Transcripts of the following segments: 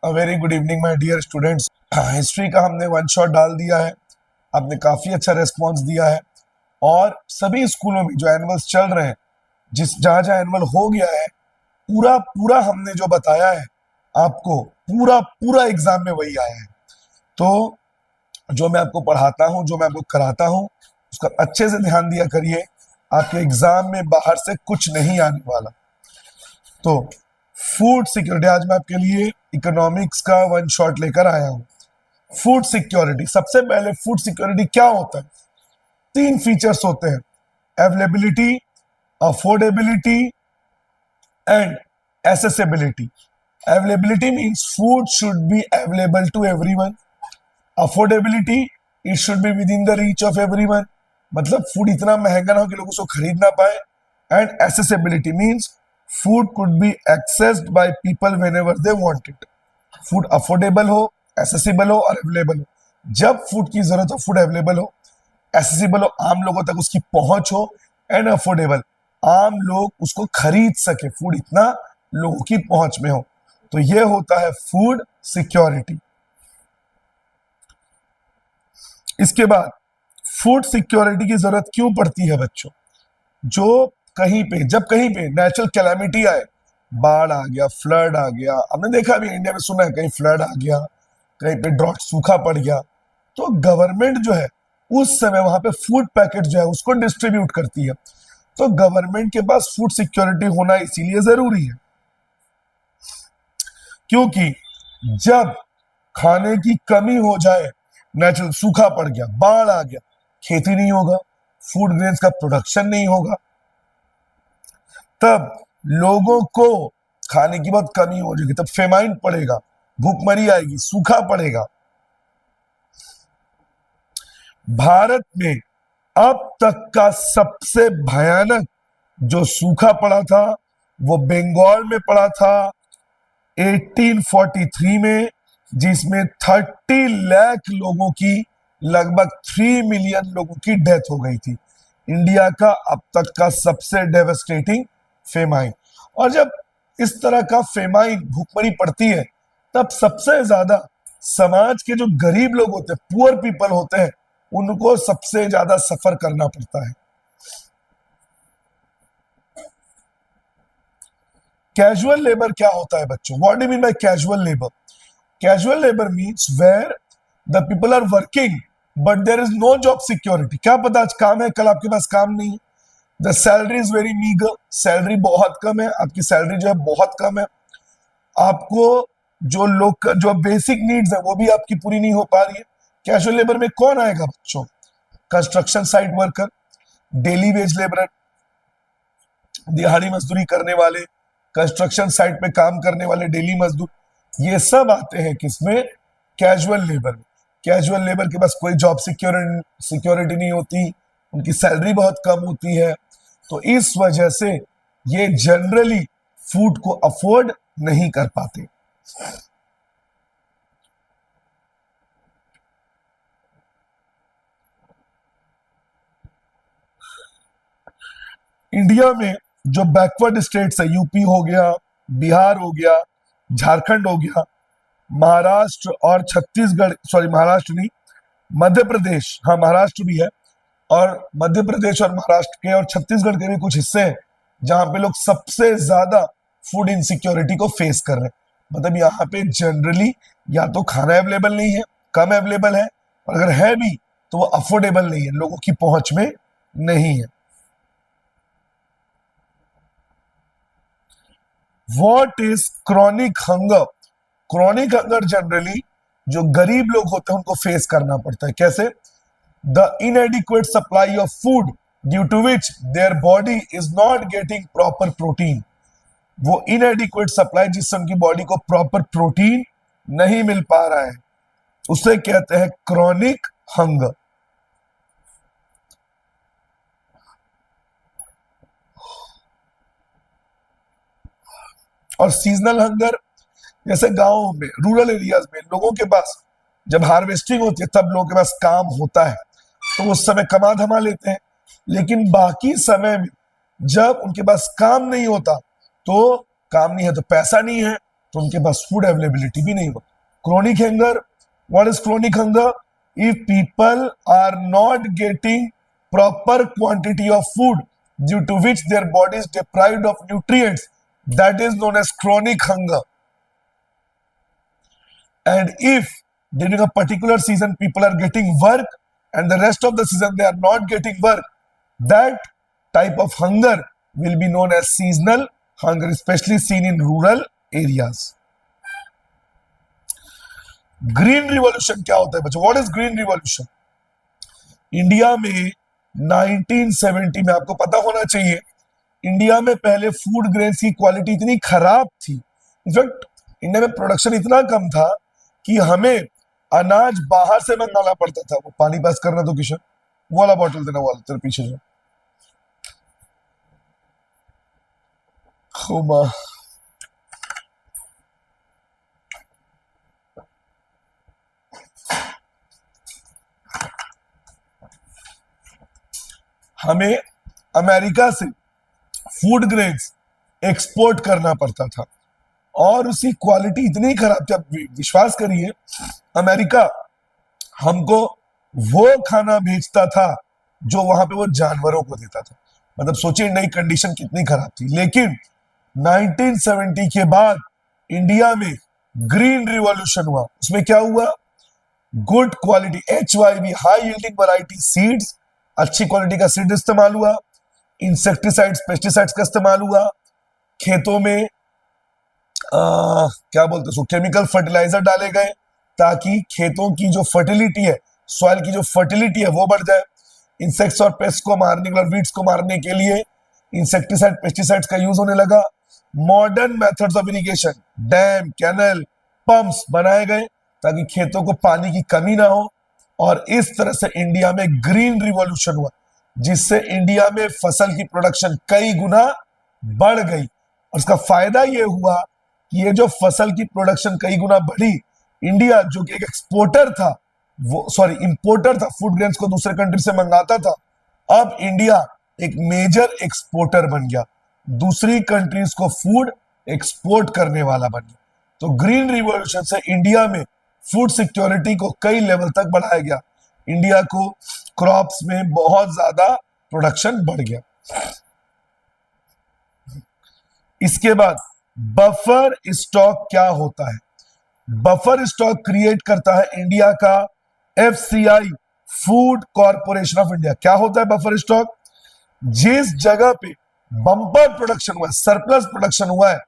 Very good evening my dear students. History का हमने one shot डाल दिया है। आपने काफी अच्छा रेस्पॉन्स दिया है और सभी स्कूलों में जो एनुअल्स चल रहे हैं, जिस जहां जहां एनुअल हो गया है, पूरा पूरा हमने जो बताया है आपको, पूरा पूरा एग्जाम में वही आया है। तो जो मैं आपको पढ़ाता हूँ, जो मैं आपको कराता हूँ, उसका अच्छे से ध्यान दिया करिए। आपके एग्जाम में बाहर से कुछ नहीं आने वाला। तो फूड सिक्योरिटी, आज मैं आपके लिए इकोनॉमिक्स का वन शॉट लेकर आया हूं। फूड सिक्योरिटी, सबसे पहले फूड सिक्योरिटी क्या होता है? तीन फीचर्स होते हैं: availability, affordability and accessibility. Availability means food should be available to everyone. Affordability, it should be within the reach of everyone, मतलब फूड इतना महंगा ना हो कि लोग उसको खरीद ना पाए। And accessibility means food could be accessed by people whenever they want it. Food affordable हो, एसेसिबल हो और अवेलेबल हो। जब फूड की जरूरत हो, फूड अवेलेबल हो, एसेसिबल हो, आम लोगों तक उसकी पहुंच हो, एंड अफोर्डेबल, आम लोग उसको खरीद सके, फूड इतना लोगों की पहुंच में हो। तो ये होता है फूड सिक्योरिटी। इसके बाद फूड सिक्योरिटी की जरूरत क्यों पड़ती है बच्चों? जो जब कहीं पे नेचुरल कैलामिटी आए, बाढ़ आ गया, फ्लड आ गया, हमने देखा भी इंडिया में, सुना है कहीं फ्लड आ गया, कहीं पे ड्रॉट, सूखा पड़ गया, तो गवर्नमेंट जो है उस समय वहां पे फूड पैकेट जो है उसको डिस्ट्रीब्यूट करती है। तो गवर्नमेंट के पास फूड सिक्योरिटी होना इसीलिए जरूरी है क्योंकि जब खाने की कमी हो जाए, नेचुरल सूखा पड़ गया, बाढ़ आ गया, खेती नहीं होगा, फूड ग्रेन्स का प्रोडक्शन नहीं होगा, तब लोगों को खाने की बहुत कमी हो जाएगी, तब फेमाइन पड़ेगा, भूखमरी आएगी, सूखा पड़ेगा। भारत में अब तक का सबसे भयानक जो सूखा पड़ा था वो बंगाल में पड़ा था 1843 में, जिसमें 30 लाख लोगों की, लगभग 3 मिलियन लोगों की डेथ हो गई थी। इंडिया का अब तक का सबसे डेवस्टेटिंग फेमाइन। और जब इस तरह का फेमाइन, भूखमरी पड़ती है, तब सबसे ज्यादा समाज के जो गरीब लोग होते हैं, पुअर पीपल होते हैं, उनको सबसे ज्यादा सफर करना पड़ता है। कैजुअल लेबर क्या होता है बच्चों? What do mean by casual labour? Casual labour means where the people are working but there is no job security. क्या पता आज काम है, कल आपके पास काम नहीं है। The salary is very meagre, salary बहुत कम है, आपकी सैलरी जो है बहुत कम है। आपको जो बेसिक नीड्स है वो भी आपकी पूरी नहीं हो पा रही है। कैजुअल लेबर में कौन आएगा बच्चों? Construction site worker, daily veg labour, दिहाड़ी मजदूरी करने वाले, कंस्ट्रक्शन साइट पे काम करने वाले डेली मजदूर, ये सब आते हैं किसमें? कैजुअल लेबर में। कैजुअल लेबर के पास कोई जॉब सिक्योरिटी नहीं होती, उनकी सैलरी बहुत कम होती है, तो इस वजह से ये जनरली फूड को अफोर्ड नहीं कर पाते। इंडिया में जो बैकवर्ड स्टेट्स है, यूपी हो गया, बिहार हो गया, झारखंड हो गया, महाराष्ट्र और छत्तीसगढ़, सॉरी महाराष्ट्र नहीं, मध्य प्रदेश, हाँ महाराष्ट्र भी है, और मध्य प्रदेश और महाराष्ट्र के और छत्तीसगढ़ के भी कुछ हिस्से हैं जहां पे लोग सबसे ज्यादा फूड इनसिक्योरिटी को फेस कर रहे हैं। मतलब यहाँ पे जनरली या तो खाना अवेलेबल नहीं है, कम अवेलेबल है, और अगर है भी तो वो अफोर्डेबल नहीं है, लोगों की पहुंच में नहीं है। What is chronic hunger? Chronic hunger generally जो गरीब लोग होते हैं उनको फेस करना पड़ता है। कैसे? The inadequate supply of food due to which their body is not getting proper protein. वो इनएडिक्वेट सप्लाई जिससे उनकी बॉडी को प्रॉपर प्रोटीन नहीं मिल पा रहा है, उसे कहते हैं क्रॉनिक हंगर। और सीजनल हंगर, जैसे गांवों में, रूरल एरियाज में लोगों के पास जब हार्वेस्टिंग होती है तब लोगों के पास काम होता है तो उस समय कमा धमा लेते हैं, लेकिन बाकी समय में जब उनके पास काम नहीं होता, तो काम नहीं है तो पैसा नहीं है, तो उनके पास फूड अवेलेबिलिटी भी नहीं होगा। Chronic hunger, what is chronic hunger? If people are not getting proper quantity of food due to which their body is deprived of nutrients, that is known as chronic hunger. And if during a particular season people are getting work and the rest of the season they are not getting work, that type of hunger will be known as seasonal hunger, especially seen in rural areas. Green revolution क्या होता है बच्चों? What is green revolution? India में 1970 में, आपको पता होना चाहिए, इंडिया में पहले फूड ग्रेन्स की क्वालिटी इतनी खराब थी, इनफैक्ट इंडिया में प्रोडक्शन इतना कम था कि हमें अनाज बाहर से मंगाना पड़ता था। वो पानी पास करना तो किशन, वो वाला बॉटल देना, वाला तेरे पीछे जो खुमा। हमें अमेरिका से फूड ग्रेन्स एक्सपोर्ट करना पड़ता था और उसकी क्वालिटी इतनी खराब थी। आप विश्वास करिए, अमेरिका हमको वो खाना भेजता था जो वहां पे वो जानवरों को देता था। मतलब सोचिए नई कंडीशन कितनी खराब थी। लेकिन 1970 के बाद इंडिया में ग्रीन रिवॉल्यूशन हुआ। उसमें क्या हुआ? Good quality HYV, high yielding variety seeds, अच्छी क्वालिटी का सीड इस्तेमाल हुआ, इंसेक्टिसाइड्स पेस्टिसाइड्स का इस्तेमाल हुआ, खेतों में क्या बोलते हैं, केमिकल फर्टिलाइजर डाले गए ताकि खेतों की जो फर्टिलिटी है, सॉइल की जो फर्टिलिटी है वो बढ़ जाए। इंसेक्ट्स और पेस्ट को मारने के लिए, वीड्स को मारने के लिए इंसेक्टिसाइड पेस्टिसाइड्स का यूज होने लगा। Modern methods of irrigation, dam, canal, pumps बनाए गए ताकि खेतों को पानी की कमी ना हो। और इस तरह से इंडिया में ग्रीन रिवॉल्यूशन हुआ, जिससे इंडिया में फसल की प्रोडक्शन कई गुना बढ़ गई। और उसका फायदा यह हुआ कि ये जो फसल की प्रोडक्शन कई गुना बढ़ी, इंडिया जो कि एक एक्सपोर्टर था, वो इंपोर्टर था, फूड ग्रेन्स को दूसरे कंट्री से मंगाता था, अब इंडिया एक मेजर एक्सपोर्टर बन गया, दूसरी कंट्रीज को फूड एक्सपोर्ट करने वाला बन गया। तो ग्रीन रिवॉल्यूशन से इंडिया में फूड सिक्योरिटी को कई लेवल तक बढ़ाया गया। इंडिया को क्रॉप्स में बहुत ज्यादा प्रोडक्शन बढ़ गया। इसके बाद बफर स्टॉक क्या होता है? बफर स्टॉक क्रिएट करता है इंडिया का FCI, food corporation of India. क्या होता है बफर स्टॉक? जिस जगह पे बम्पर प्रोडक्शन हुआ है, सरप्लस प्रोडक्शन हुआ है,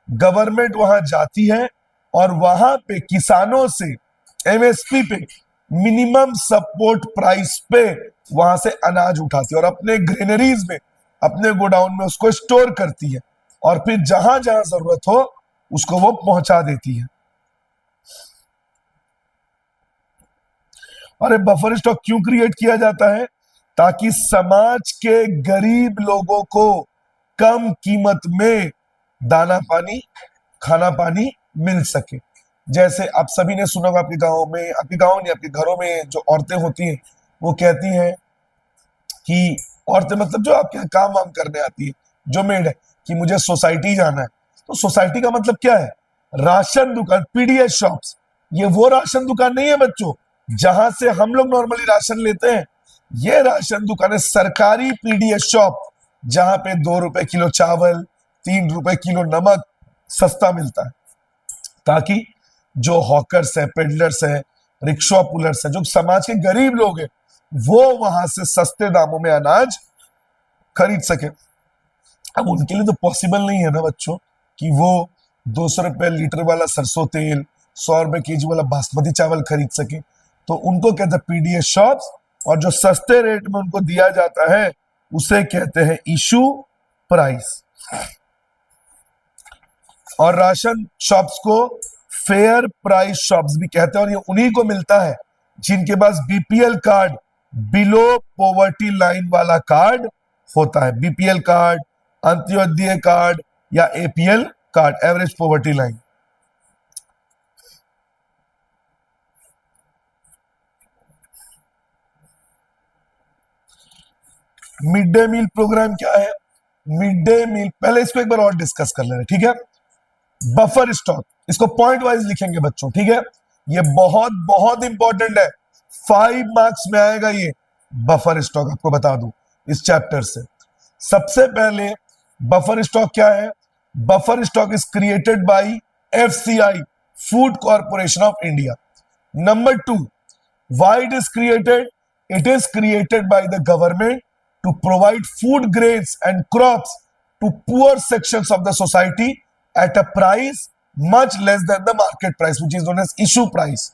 गवर्नमेंट वहां जाती है और वहां पे किसानों से MSP पे, मिनिमम सपोर्ट प्राइस पे वहां से अनाज उठाती है और अपने ग्रेनरीज में, अपने गोडाउन में उसको स्टोर करती है और फिर जहां जहां जरूरत हो उसको वो पहुंचा देती है। और ये बफर स्टॉक क्यों क्रिएट किया जाता है? ताकि समाज के गरीब लोगों को कम कीमत में दाना पानी, खाना पानी मिल सके। जैसे आप सभी ने सुना होगा, आपके गांव में, आपके गांव नहीं, आपके घरों में जो औरतें होती हैं वो कहती हैं कि, औरतें मतलब जो आपके यहाँ काम वाम करने आती है, जो मेड है, कि मुझे सोसाइटी जाना है। तो सोसाइटी का मतलब क्या है? राशन दुकान, PDS शॉप्स। ये वो राशन दुकान नहीं है बच्चों जहां से हम लोग नॉर्मली राशन लेते हैं। ये राशन दुकान है सरकारी PDS शॉप, जहां पे 2 रुपए किलो चावल, 3 रुपए किलो नमक सस्ता मिलता है, ताकि जो हॉकर्स है, पेडलर्स है, रिक्शा पुलर्स है, जो समाज के गरीब लोग हैं, वो वहां से सस्ते दामों में अनाज खरीद सके। अब उनके लिए तो पॉसिबल नहीं है ना बच्चों कि वो 200 रुपए लीटर वाला सरसों तेल, 100 रुपए केजी वाला बासमती चावल खरीद सके। तो उनको कहते हैं PDS शॉप्स, और जो सस्ते रेट में उनको दिया जाता है उसे कहते हैं इशू प्राइस। और राशन शॉप्स को फेयर प्राइस शॉप्स भी कहते हैं, और ये उन्हीं को मिलता है जिनके पास BPL card, below poverty line वाला कार्ड होता है। BPL कार्ड, अंत्योदय कार्ड या APL card, average poverty line. Mid day meal programme क्या है? मिड डे मील, पहले इसको एक बार और डिस्कस कर ले रहे, ठीक है। बफर स्टॉक, इसको पॉइंट वाइज लिखेंगे बच्चों, ठीक है। ये बहुत बहुत इंपॉर्टेंट है, 5 मार्क्स में आएगा ये बफर स्टॉक। आपको बता दूं इस चैप्टर से सबसे पहले बफर स्टॉक क्या है। Buffer stock is created by FCI, food corporation of India. Number 2, why it is created? It is created by the government to provide food grains and crops to poor sections of the society at a price much less than the market price, which is known as issue price.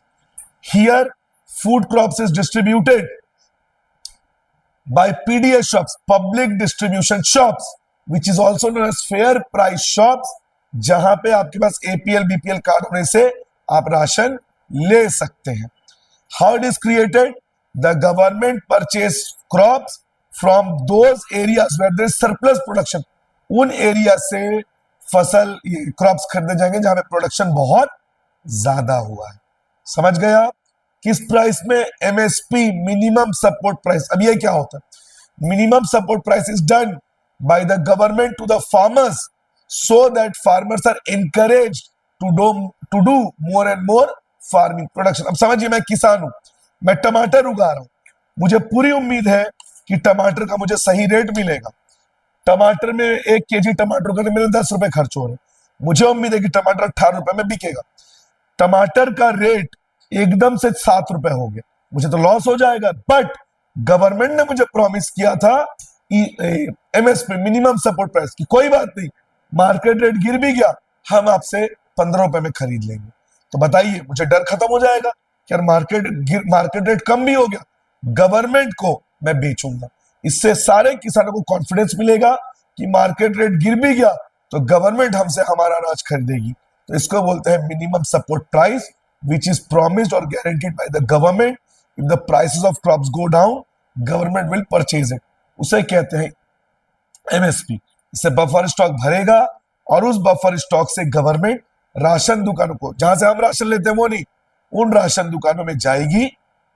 Here food crops is distributed by PDS shops, public distribution shops, which is also known as fair price shops, जहां पे आपके पास APL BPL card होने से आप ration ले सकते हैं। How it is created? The government purchase crops from those areas where there is surplus production. उन एरिया से फसल क्रॉप्स खरीदे जाएंगे जहां पे प्रोडक्शन बहुत ज्यादा हुआ है। समझ गए आप? किस प्राइस में? MSP, minimum support price. अब ये क्या होता है? Minimum support price is done by the government to the farmers so that farmers are encouraged to do more and more farming production. अब समझिए, मैं किसान हूं, मैं टमाटर उगा रहा हूं, मुझे पूरी उम्मीद है कि टमाटर का मुझे सही रेट मिलेगा। टमाटर में 1 केजी टमाटर का मेरे 10 रुपए खर्च हो रहे, मुझे उम्मीद है कि टमाटर 18 रुपए में बिकेगा। टमाटर का रेट एकदम से 7 रुपए हो गया, मुझे तो लॉस हो जाएगा। बट गवर्नमेंट ने मुझे प्रॉमिस किया था एमएसपी, मिनिमम सपोर्ट प्राइस की, कोई बात नहीं, मार्केट रेट गिर भी गया, हम आपसे 15 रुपए में खरीद लेंगे। तो बताइए, मुझे डर खत्म हो जाएगा कि यार मार्केट रेट कम भी हो गया, गवर्नमेंट को मैं बेचूंगा। इससे सारे किसानों को कॉन्फिडेंस मिलेगा कि मार्केट रेट गिर भी गया तो गवर्नमेंट हमसे हमारा अनाज खरीदेगी। तो इसको बोलते हैं minimum support price, which is promised और guaranteed by the government. If the prices of crops go down, government will purchase it, उसे कहते हैं एमएसपी। इससे बफर स्टॉक भरेगा और उस बफर स्टॉक से गवर्नमेंट राशन दुकानों को, जहां से हम राशन लेते हैं वो नहीं, उन राशन दुकानों में जाएगी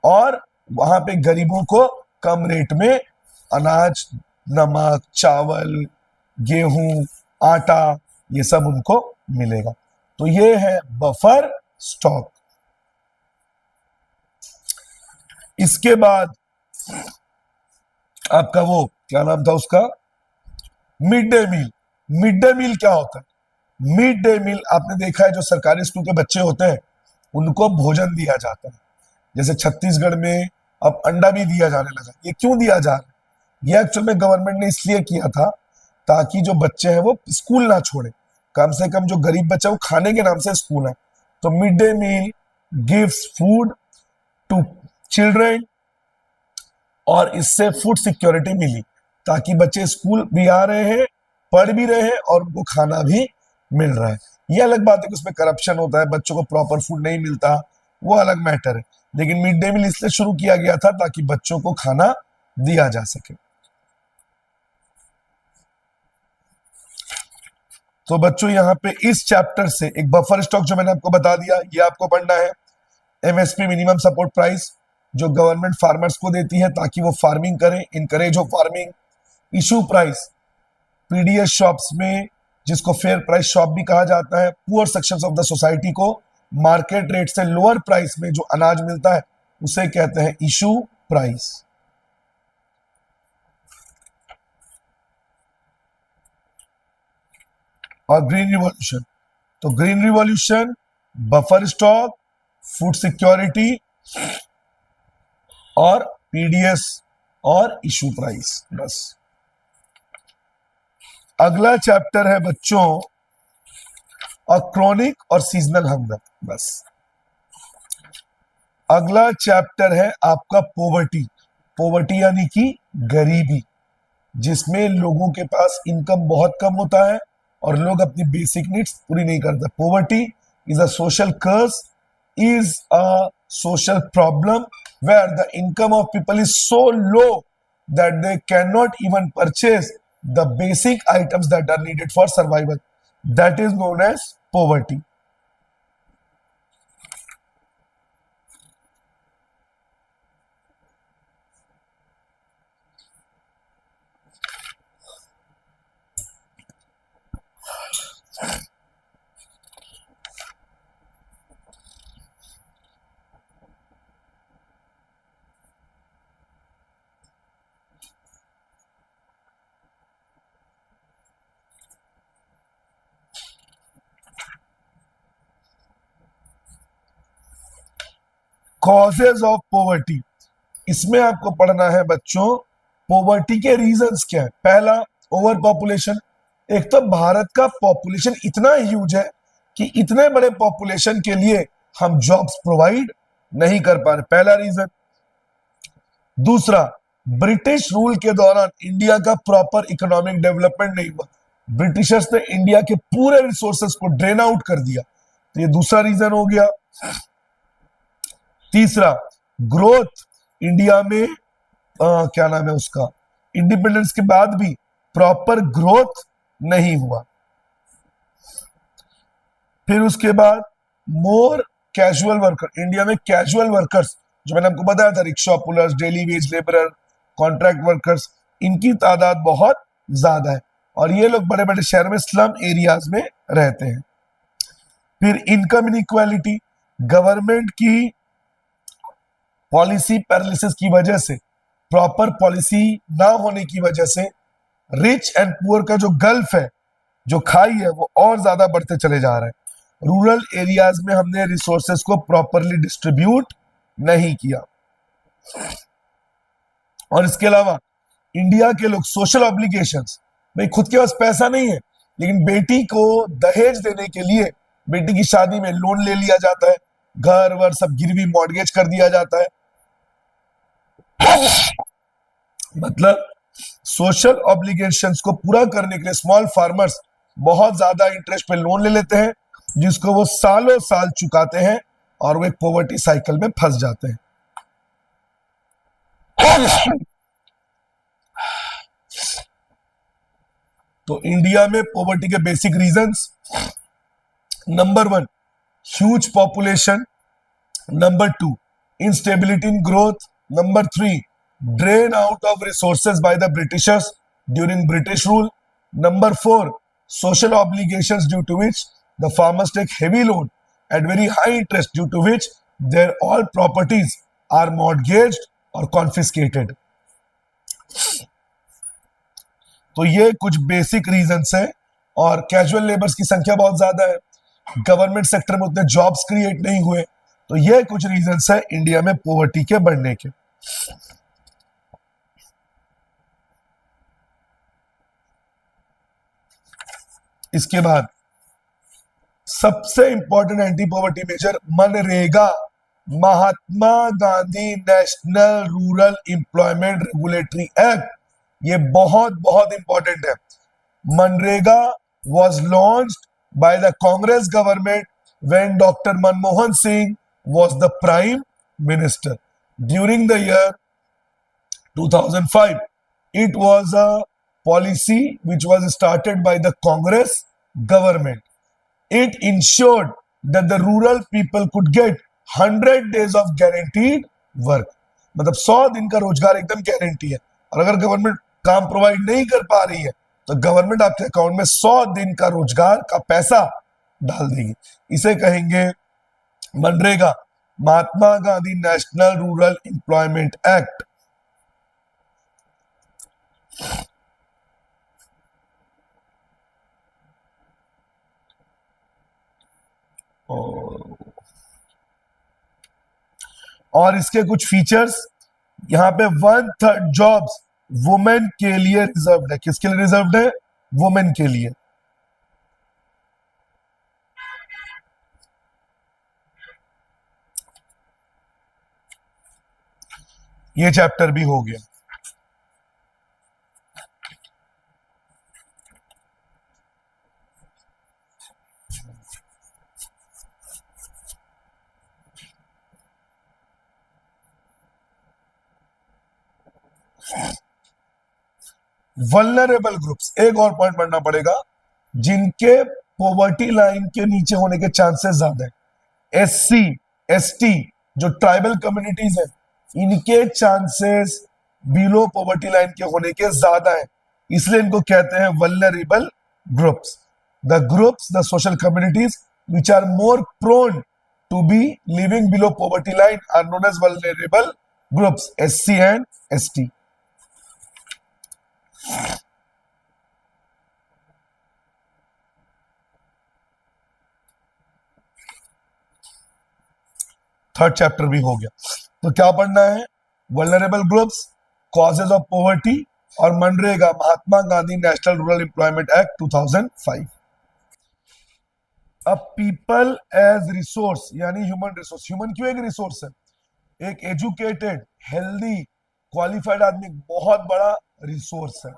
और वहां पे गरीबों को कम रेट में अनाज, नमक, चावल, गेहूं, आटा, ये सब उनको मिलेगा। तो ये है बफर स्टॉक। इसके बाद आपका वो क्या नाम था उसका, mid day meal. Mid day meal क्या होता है? मिड डे मील आपने देखा है, जो सरकारी स्कूल के बच्चे होते हैं उनको भोजन दिया जाता है। जैसे छत्तीसगढ़ में अब अंडा भी दिया जाने लगा। ये क्यों दिया जा रहा है? ये एक्चुअल में गवर्नमेंट ने इसलिए किया था ताकि जो बच्चे हैं वो स्कूल ना छोड़े, कम से कम जो गरीब बच्चा वो खाने के नाम से स्कूल है। तो mid day meal gives food to children, और इससे फूड सिक्योरिटी मिली ताकि बच्चे स्कूल भी आ रहे हैं, पढ़ भी रहे हैं और उनको खाना भी मिल रहा है। ये अलग बात है कि उसमें करप्शन होता है, बच्चों को प्रॉपर फूड नहीं मिलता, वो अलग मैटर है। लेकिन मिड डे मील इसलिए शुरू किया गया था ताकि बच्चों को खाना दिया जा सके। तो बच्चों यहां पे इस चैप्टर से एक बफर स्टॉक जो मैंने आपको बता दिया, ये आपको पढ़ना है। एमएसपी, मिनिमम सपोर्ट प्राइस, जो गवर्नमेंट फार्मर्स को देती है ताकि वो फार्मिंग करें, इनकरेज हो farming. Issue price, PDS shops में, जिसको फेयर प्राइस शॉप भी कहा जाता है, poor sections of the society को मार्केट रेट से लोअर प्राइस में जो अनाज मिलता है उसे कहते हैं इशू प्राइस। और ग्रीन रिवॉल्यूशन, तो green revolution, buffer stock, food security और पीडीएस और इशू प्राइस। बस अगला चैप्टर है बच्चों और क्रोनिक और सीजनल हंगर। बस अगला चैप्टर है आपका पोवर्टी। पोवर्टी यानी कि गरीबी, जिसमें लोगों के पास इनकम बहुत कम होता है और लोग अपनी बेसिक नीड्स पूरी नहीं करते। Poverty is a social curse, is a social problem where the income of people is so low that they cannot even purchase the basic items that are needed for survival. That is known as poverty. Causes of poverty, इसमें आपको पढ़ना है बच्चों poverty के reasons क्या है। पहला, over population. एक तो भारत का पॉपुलेशन इतना ह्यूज है कि इतने बड़े पॉपुलेशन के लिए हम जॉब्स प्रोवाइड नहीं कर पा रहे, पहला रीजन। दूसरा, ब्रिटिश रूल के दौरान इंडिया का प्रॉपर इकोनॉमिक डेवलपमेंट नहीं हुआ, ब्रिटिशर्स ने इंडिया के पूरे रिसोर्सेस को ड्रेन आउट कर दिया, तो ये दूसरा रीजन हो गया। तीसरा, ग्रोथ इंडिया में क्या नाम है उसका, इंडिपेंडेंस के बाद भी प्रॉपर ग्रोथ नहीं हुआ। फिर उसके बाद मोर कैजुअल वर्कर, इंडिया में कैजुअल वर्कर्स जो मैंने आपको बताया था, rickshaw pullers, daily veg labourer, contract workers, इनकी तादाद बहुत ज्यादा है और ये लोग बड़े बड़े शहर में स्लम एरियाज में रहते हैं। फिर इनकम इनइक्वालिटी, गवर्नमेंट की पॉलिसी पैरालिसिस की वजह से, प्रॉपर पॉलिसी ना होने की वजह से रिच एंड पुअर का जो गल्फ है, जो खाई है, वो और ज्यादा बढ़ते चले जा रहे हैं। रूरल एरियाज में हमने रिसोर्सेस को प्रॉपरली डिस्ट्रीब्यूट नहीं किया। और इसके अलावा इंडिया के लोग सोशल ऑब्लिगेशंस, भाई खुद के पास पैसा नहीं है लेकिन बेटी को दहेज देने के लिए बेटी की शादी में लोन ले लिया जाता है, घर वर सब गिरवी मॉर्गेज कर दिया जाता है। मतलब सोशल ऑब्लिगेशंस को पूरा करने के लिए स्मॉल फार्मर्स बहुत ज्यादा इंटरेस्ट पे लोन ले लेते हैं, जिसको वो सालों साल चुकाते हैं और वो एक पॉवर्टी साइकिल में फंस जाते हैं। तो इंडिया में पॉवर्टी के basic reasons, number 1 huge population, number 2 instability in growth, number 3 drain out of resources by the Britishers during British rule, number 4 social obligations due to which the farmers take heavy loan at very high interest, due to which their all properties are mortgaged or confiscated. तो ये कुछ basic reasons है। और casual labours की संख्या बहुत ज्यादा है, गवर्नमेंट सेक्टर में उतने जॉब्स क्रिएट नहीं हुए, तो ये कुछ रीजंस है इंडिया में पॉवर्टी के बढ़ने के। इसके बाद सबसे important anti poverty measure MNREGA, Mahatma Gandhi national rural employment regulatory act, ये बहुत बहुत इंपॉर्टेंट है। MNREGA was launched by the Congress government when Dr. Manmohan Singh was the prime minister during the year 2005. It was a policy which was started by the Congress government. It ensured that the rural people could get 100 days of guaranteed work. मतलब 100 दिन का रोजगार एकदम guarantee है, और अगर government काम provide नहीं कर पा रही है तो गवर्नमेंट आपके अकाउंट में 100 दिन का रोजगार का पैसा डाल देगी। इसे कहेंगे MNREGA, Mahatma Gandhi national rural employment act. और इसके कुछ फीचर्स, यहां पे 1/3 जॉब्स वुमेन के लिए रिजर्व्ड है। किसके लिए रिजर्व्ड है? वुमेन के लिए। ये चैप्टर भी हो गया। वल्नरेबल ग्रुप्स, एक और पॉइंट पढ़ना पड़ेगा, जिनके पॉवर्टी लाइन के नीचे होने के चांसेस ज्यादा है। एससी, एसटी, जो ट्राइबल कम्युनिटीज है, इनके चांसेस बिलो पॉवर्टी लाइन के होने के ज्यादा है, इसलिए इनको कहते हैं vulnerable groups. The social communities which are more prone to be living below poverty line are known as vulnerable groups, SC and ST. Third chapter भी हो गया। तो क्या पढ़ना है? Vulnerable groups, causes of poverty और MNREGA, Mahatma Gandhi national rural employment act 2005। अब people as resource यानी ह्यूमन रिसोर्स। ह्यूमन क्यों एक रिसोर्स है? एक एजुकेटेड, हेल्दी, क्वालिफाइड आदमी बहुत बड़ा रिसोर्स है।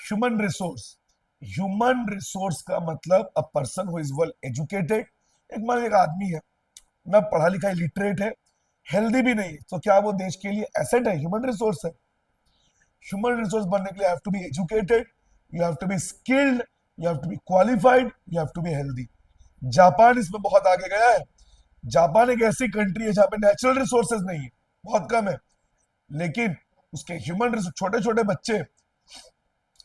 ह्यूमन रिसोर्स, ह्यूमन रिसोर्स का मतलब a person who is well educated. एक मान एक आदमी है ना, पढ़ा लिखा लिटरेट है, हेल्दी भी नहीं है, तो क्या वो देश के लिए एसेट है? ह्यूमन रिसोर्स है। ह्यूमन रिसोर्स बनने के लिए have to be educated, you have to be skilled, you have to be qualified, you have to be healthy. Japan इसमें बहुत आगे गया है। जापान एक ऐसी कंट्री है जहां पे नेचुरल रिसोर्सेज नहीं है, बहुत कम है, लेकिन उसके ह्यूमन रिसोर्स, छोटे छोटे बच्चे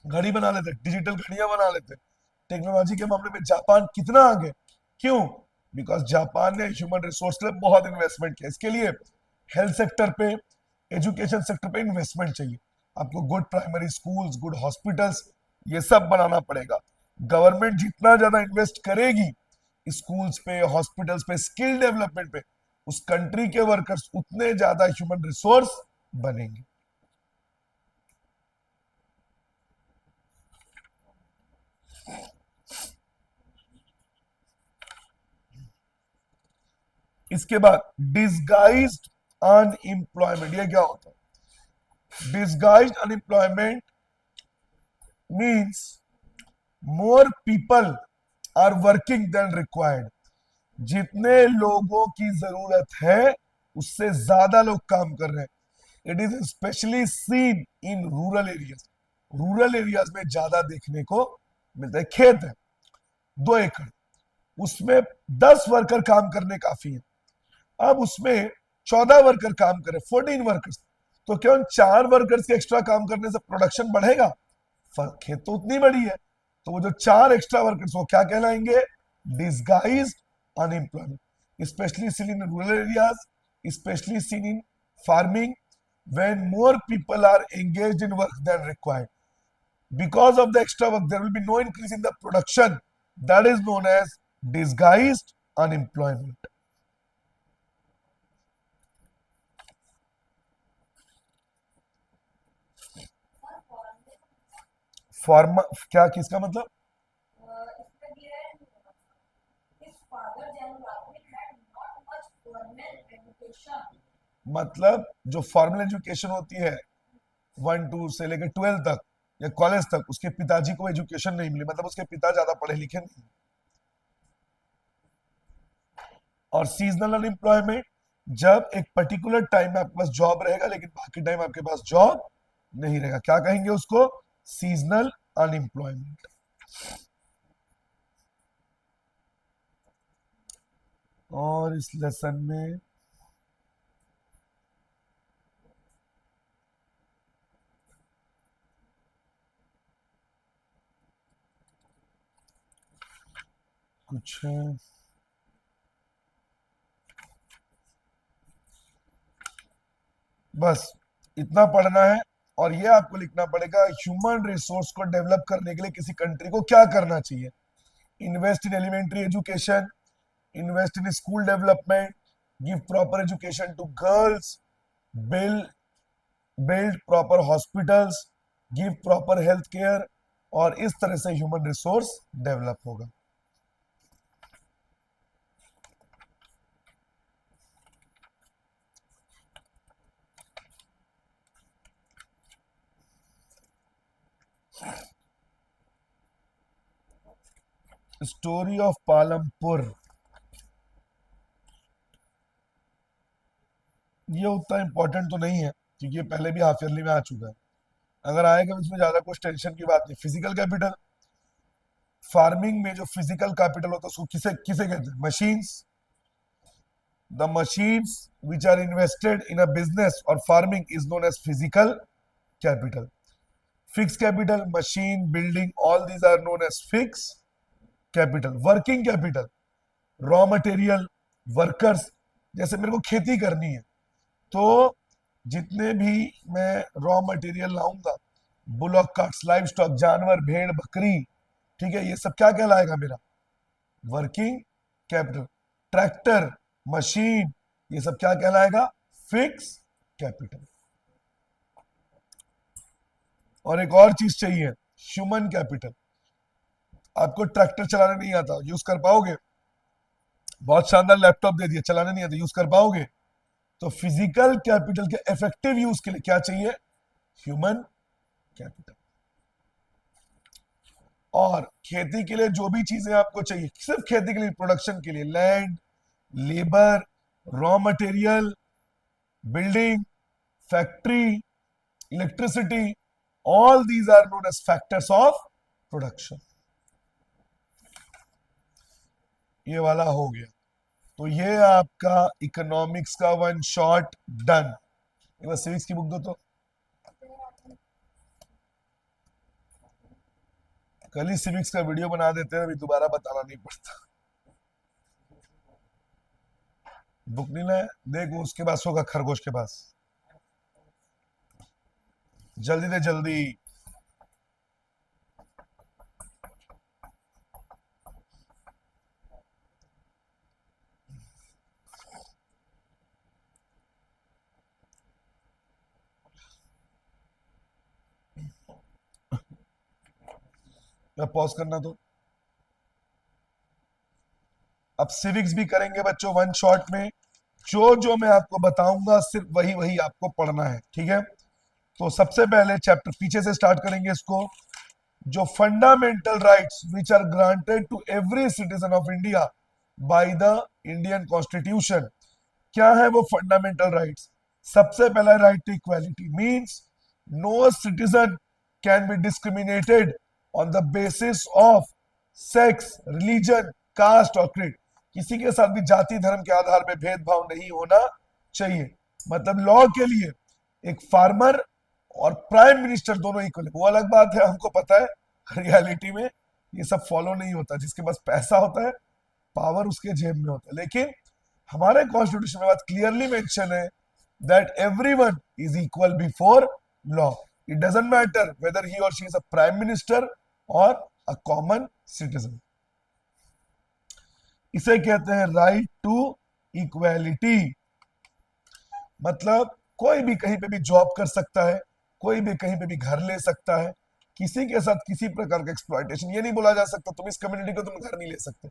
घड़ी बना लेते, डिजिटल घड़ियां बना लेते। टेक्नोलॉजी के मामले में जापान कितना आगे? क्यों? बिकॉज जापान ने ह्यूमन रिसोर्स के लिए बहुत इन्वेस्टमेंट किया। इसके लिए हेल्थ सेक्टर पे, एजुकेशन सेक्टर पे इन्वेस्टमेंट चाहिए। आपको good primary schools, good hospitals, ये सब बनाना पड़ेगा। गवर्नमेंट जितना ज्यादा इन्वेस्ट करेगी स्कूल्स पे, हॉस्पिटल्स पे, स्किल डेवलपमेंट पे, उस कंट्री के वर्कर्स उतने ज्यादा ह्यूमन रिसोर्स बनेंगे। इसके बाद डिसगाइज्ड अनएम्प्लॉयमेंट, ये क्या होता है? Disguised unemployment means more people are working than required. जितने लोगों की जरूरत है उससे ज्यादा लोग काम कर रहे हैं। It is specially seen in rural areas. Rural areas में ज्यादा देखने को मिलता है। खेत है 2 एकड़, उसमें 10 वर्कर काम करने काफी है। अब उसमें 14 वर्कर काम करे, 14 वर्कर्स, तो क्या उन 4 वर्कर्स के एक्स्ट्रा काम करने से प्रोडक्शन बढ़ेगा? खेत तो उतनी बड़ी है, तो वो जो 4 एक्स्ट्रा वर्कर्स वो क्या कहलाएंगे? Disguised unemployment. Specially seen in rural areas, specially seen in farming, when more people are engaged in work than required. Because of the extra work, there will be no increase in the production. That is known as disguised unemployment. Form क्या, किसका मतलब? मतलब जो formal education होती है 1 2 से लेकर 12 तक या कॉलेज तक, उसके पिताजी को एजुकेशन नहीं मिली, मतलब उसके पिता ज्यादा पढ़े लिखे नहीं। और सीजनल अनएम्प्लॉयमेंट, जब एक पर्टिकुलर टाइम में आपके पास जॉब रहेगा लेकिन बाकी टाइम आपके पास जॉब नहीं रहेगा, क्या कहेंगे उसको? Seasonal unemployment. और इस लेसन में कुछ बस इतना पढ़ना है। और ये आपको लिखना पड़ेगा, ह्यूमन रिसोर्स को डेवलप करने के लिए किसी कंट्री को क्या करना चाहिए? Invest in elementary education, invest in school development, give proper education to girls, build build proper hospitals, give proper health care, और इस तरह से ह्यूमन रिसोर्स डेवलप होगा। स्टोरी ऑफ पालमपुर, ये उतना इंपॉर्टेंट तो नहीं है क्योंकि ये पहले भी हाफ ईयरली में आ चुका है। अगर आएगा इसमें ज्यादा कुछ टेंशन की बात नहीं। फिजिकल कैपिटल, फार्मिंग में जो फिजिकल कैपिटल होता है उसको किसे किसे कहते हैं? Machines. The machines which are invested in a business or farming is known as physical capital. Fix capital, machine, building, all these are known as fix capital. Working capital, raw material, workers. जैसे मेरे को खेती करनी है तो जितने भी मैं रॉ मटेरियल लाऊंगा बुलॉक कार्ट्स, लाइव स्टॉक, जानवर, भेड़, बकरी, ठीक है, ये सब क्या कहलाएगा मेरा? Working capital. ट्रैक्टर, मशीन, ये सब क्या कहलाएगा? Fix capital. और एक और चीज चाहिए, ह्यूमन कैपिटल। आपको ट्रैक्टर चलाने नहीं आता, यूज कर पाओगे? बहुत शानदार लैपटॉप दे दिया, चलाने नहीं आता, यूज कर पाओगे? तो फिजिकल कैपिटल के इफेक्टिव यूज के लिए क्या चाहिए? Human capital. और खेती के लिए जो भी चीजें आपको चाहिए, सिर्फ खेती के लिए, प्रोडक्शन के लिए, land, labour, raw material, building, factory, electricity, all these are known as factors of production. ये वाला हो गया। तो ये आपका इकोनॉमिक्स का वन शॉट डन। एक बार सिविक्स की बुक दो तो। कल ही सिविक्स का वीडियो बना देते हैं, अभी दोबारा बताना नहीं पड़ता। बुक नहीं लाया, देख वो उसके पास होगा, खरगोश के पास। जल्दी दे जल्दी। पॉज करना तो। अब सिविक्स भी करेंगे बच्चों वन शॉट में। जो जो मैं आपको बताऊंगा सिर्फ वही वही आपको पढ़ना है, ठीक है? तो सबसे पहले चैप्टर पीछे से स्टार्ट करेंगे इसको। जो fundamental rights which are granted to every citizen of India by the Indian constitution. क्या है वो फंडामेंटल राइट्स? सबसे पहला right to equality, means no citizen can be discriminated on the basis of sex, religion, caste और creed. किसी के साथ भी जाति धर्म के आधार पर भेदभाव नहीं होना चाहिए। मतलब लॉ के लिए एक फार्मर और प्राइम मिनिस्टर दोनों इक्वल है। वो अलग बात है, हमको पता है रियलिटी में ये सब फॉलो नहीं होता। जिसके पास पैसा होता है, पावर उसके जेब में होता है। लेकिन हमारे कॉन्स्टिट्यूशन में बात क्लियरली मेंशन है that everyone is equal before law. It doesn't matter whether he or she is a prime minister or a common citizen. इसे कहते हैं राइट टू इक्वालिटी। मतलब कोई भी कहीं पे भी जॉब कर सकता है, कोई भी कहीं पे भी घर ले सकता है। किसी के साथ किसी प्रकार का एक्सप्लॉयटेशन ये नहीं बोला जा सकता तुम इस कम्युनिटी को तुम घर नहीं ले सकते।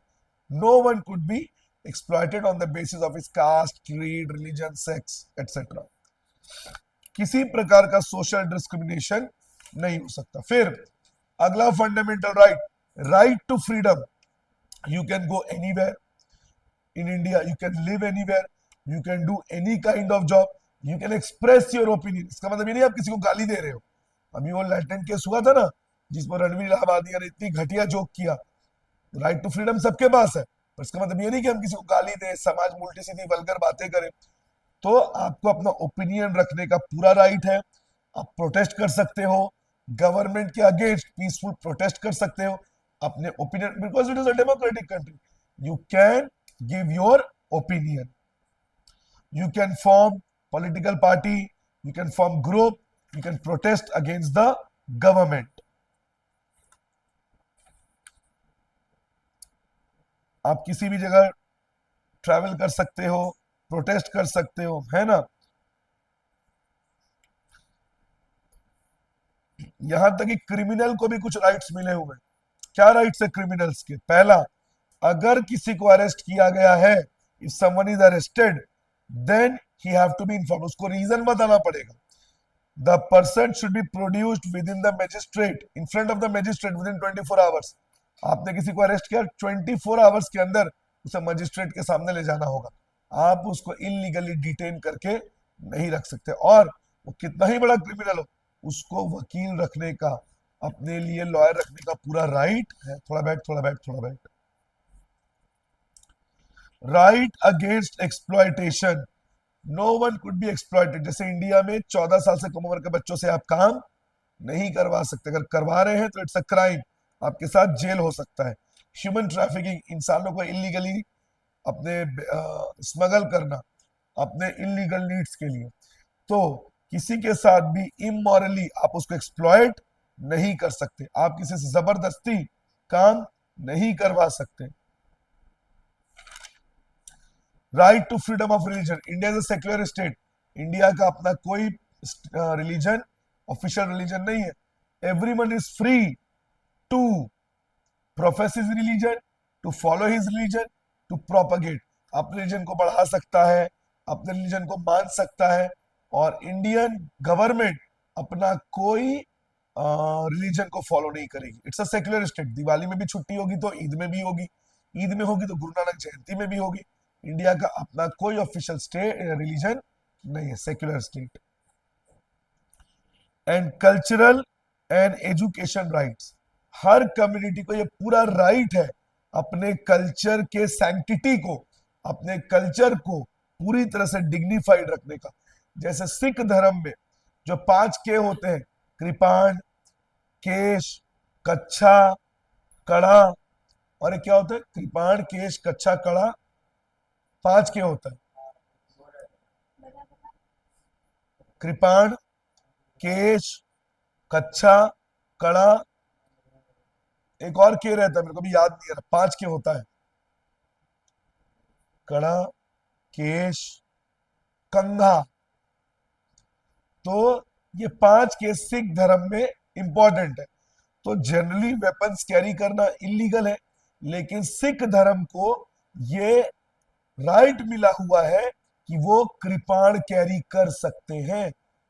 No one could be exploited on the basis of his caste, creed, religion, sex etcetera. किसी प्रकार का सोशल डिस्क्रिमिनेशन नहीं हो सकता। फिर अगला fundamental right, right to freedom. You can go anywhere in India, you can live anywhere, you can do any kind of job, you can express your opinion. इसका मतलब ये नहीं आप किसी को गाली दे रहे हो। अभी वो लैटेंट केस हुआ था ना, जिसमें रणवीर इलाहाबादिया ने इतनी घटिया जोक किया। राइट टू फ्रीडम सबके पास है, पर इसका मतलब ये नहीं कि हम किसी को गाली दें, समाज में उल्टी सीधी वल्गर बातें करें। तो आपको अपना ओपिनियन रखने का पूरा राइट है। आप प्रोटेस्ट कर सकते हो, गवर्नमेंट के अगेंस्ट पीसफुल प्रोटेस्ट कर सकते हो अपने opinion, because it is a democratic country. You can give your opinion, you can form political party, you can form group, you can protest against the government. आप किसी भी जगह travel कर सकते हो, प्रोटेस्ट कर सकते हो, है ना? यहां तक कि क्रिमिनल को भी कुछ राइट्स मिले हुए हैं। क्या राइट्स है क्रिमिनल्स के? पहला, अगर किसी को अरेस्ट किया गया है, if someone is arrested then he have to be inform. उसको रीजन बताना पड़ेगा। The person should be produced within the magistrate, in front of the magistrate within 24 hours. आपने किसी को अरेस्ट किया, 24 आवर्स के अंदर उसे मजिस्ट्रेट के सामने ले जाना होगा। आप उसको इनलीगली डिटेन करके नहीं रख सकते। और वो कितना ही बड़ा क्रिमिनल हो, उसको वकील रखने का, अपने लिए लॉयर रखने का पूरा राइट है। थोड़ा बैठ, थोड़ा बैठ, थोड़ा बैठ। Right against exploitation, no one could be exploited. जैसे इंडिया में 14 साल से कम उम्र के बच्चों से आप काम नहीं करवा सकते। अगर करवा रहे हैं तो इट्स अ क्राइम, आपके साथ जेल हो सकता है। ह्यूमन ट्रैफिकिंग, इंसानों को इलीगली अपने स्मगल करना अपने इलीगल नीड्स के लिए। तो किसी के साथ भी इमोरली आप उसको एक्सप्लॉयट नहीं कर सकते, आप किसी से जबरदस्ती काम नहीं करवा सकते। Right to freedom of religion, India is a secular state, India का अपना कोई रिलीजन, ऑफिशियल रिलीजन नहीं है। Everyone is free to profess his religion, to follow his religion, to propagate, अपने रिलीजन को बढ़ा सकता है, अपने रिलीजन को मान सकता है। और इंडियन गवर्नमेंट अपना कोई रिलीजन को फॉलो नहीं करेगी। It's a secular state, Diwali में भी छुट्टी होगी तो ईद में भी होगी, ईद में होगी तो गुरु नानक जयंती में भी होगी। इंडिया का अपना कोई ऑफिशियल स्टेट रिलीजन नहीं है, secular state. And cultural and education rights, her community को ये पूरा राइट है अपने कल्चर के सैंक्टिटी को, अपने कल्चर को पूरी तरह से डिग्निफाइड रखने का। जैसे सिख धर्म में जो 5 के होते हैं, कृपाण, केश, कच्छा, कड़ा, और क्या होता है, कृपाण, केश, कच्छा, कड़ा, 5 के होता है। कृपाण, केश, कच्छा, कड़ा, एक और के रहता है, मेरे को भी याद नहीं आ रहा, 5 के होता है, कड़ा, केश, कंघा। तो ये 5 के सिख धर्म में इंपॉर्टेंट है। तो जनरली वेपन्स कैरी करना इलीगल है, लेकिन सिख धर्म को ये राइट मिला हुआ है कि वो कृपाण कैरी कर सकते हैं।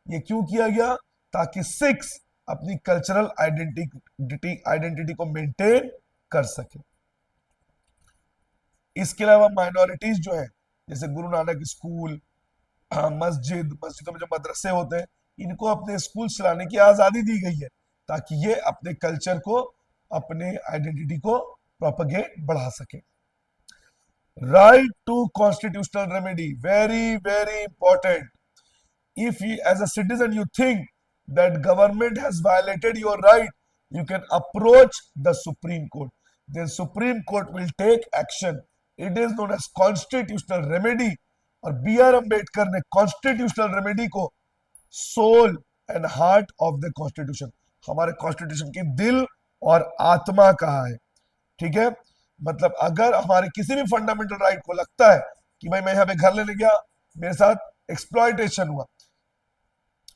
ये क्यों किया गया? ताकि सिख्स अपनी कल्चरल आइडेंटिटी को मेंटेन कर सके। इसके अलावा माइनॉरिटीज जो है, जैसे गुरु नानक स्कूल, मस्जिदों में जो मदरसे होते हैं, इनको अपने स्कूल चलाने की आजादी दी गई है ताकि ये अपने कल्चर को, अपने आइडेंटिटी को प्रोपगेट बढ़ा सके। Right to constitutional remedy, very very important. If you, as a citizen, you think that government has violated your right, you can approach the Supreme Court. Then Supreme Court will take action. It is known as constitutional remedy. और B R Ambedkar ने constitutional remedy को soul and heart of the constitution, हमारे constitution की दिल और आत्मा कहा है। ठीक है, मतलब अगर हमारे किसी भी फंडामेंटल राइट को लगता है कि भाई मैं यहाँ पे घर लेने गया, मेरे साथ एक्सप्लॉयटेशन हुआ,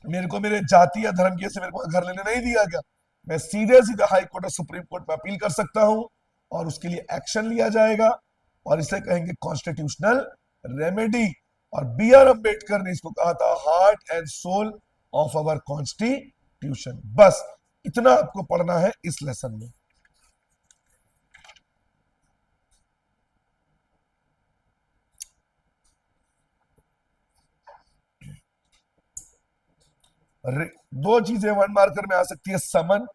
मेरे को मेरे जाति या धर्म की वजह से मेरे को घर लेने नहीं दिया गया, मैं सीधे सीधे हाई कोर्ट और सुप्रीम कोर्ट में अपील कर सकता हूं और उसके लिए एक्शन लिया जाएगा और इसे कहेंगे कॉन्स्टिट्यूशनल रेमेडी। और बी आर अम्बेडकर ने इसको कहा था heart and soul of our constitution. बस इतना आपको पढ़ना है इस लेसन में। दो चीजें 1 मार्कर में आ सकती है। समन,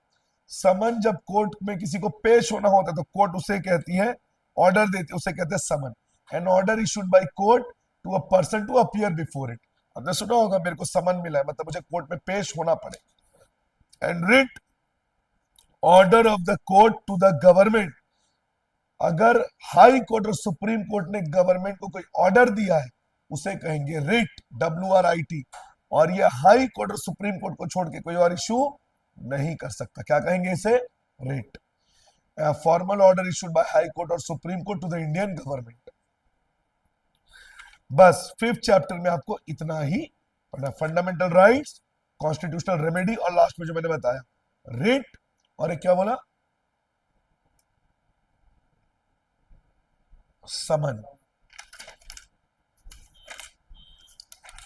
समन जब कोर्ट में किसी को पेश होना होता है तो कोर्ट उसे कहती है, ऑर्डर देती है, उसे कहते हैं summon. An order issued by court to a person to appear before it. आपने सुना होगा मेरे को समन मिला है, मतलब मुझे कोर्ट में पेश होना पड़े। And writ, order of the court to the government, अगर हाई कोर्ट और सुप्रीम कोर्ट ने गवर्नमेंट को कोई ऑर्डर दिया है उसे कहेंगे रिट, WRIT। और ये हाई कोर्ट और सुप्रीम कोर्ट को छोड़ के कोई और इशू नहीं कर सकता, क्या कहेंगे इसे? Writ. Formal order issued by high court और supreme court to the Indian government. बस 5th चैप्टर में आपको इतना ही पढ़ना, फंडामेंटल राइट्स, कॉन्स्टिट्यूशनल रेमेडी और लास्ट में जो मैंने बताया रिट, और एक क्या बोला, समन।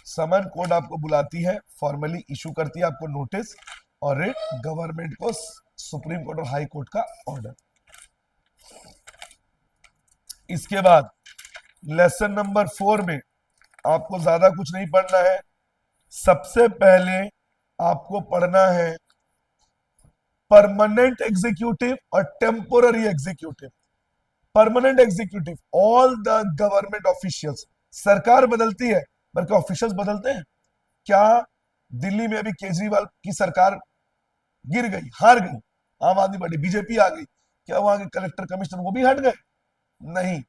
समन कोर्ट आपको बुलाती है, फॉर्मली इशू करती है आपको नोटिस, और रिट गवर्नमेंट को सुप्रीम कोर्ट और हाई कोर्ट का ऑर्डर। इसके बाद लेसन नंबर 4 में आपको ज्यादा कुछ नहीं पढ़ना है। सबसे पहले आपको पढ़ना है परमानेंट एग्जीक्यूटिव और temporary executive. Permanent executive, all the government officials, सरकार बदलती है पर क्या ऑफिशियल्स बदलते हैं? क्या दिल्ली में अभी केजरीवाल की सरकार गिर गई, हार गई, आम आदमी पार्टी बीजेपी आ गई, क्या वहां के कलेक्टर कमिश्नर वो भी हट गए? नहीं।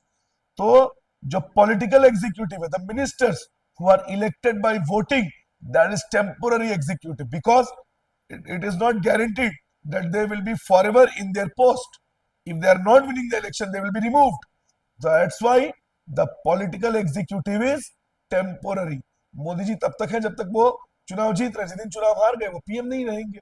तो जो पॉलिटिकल एग्जीक्यूटिव है, the ministers who are elected by voting, that is temporary executive, because it is not guaranteed that they will be forever in their post. If they are not winning the election, they will be removed. That's why the political executive is temporary. Modi ji तब तक है जब तक वो चुनाव जीत रहे, जिस दिन चुनाव हार गए वो पीएम नहीं रहेंगे.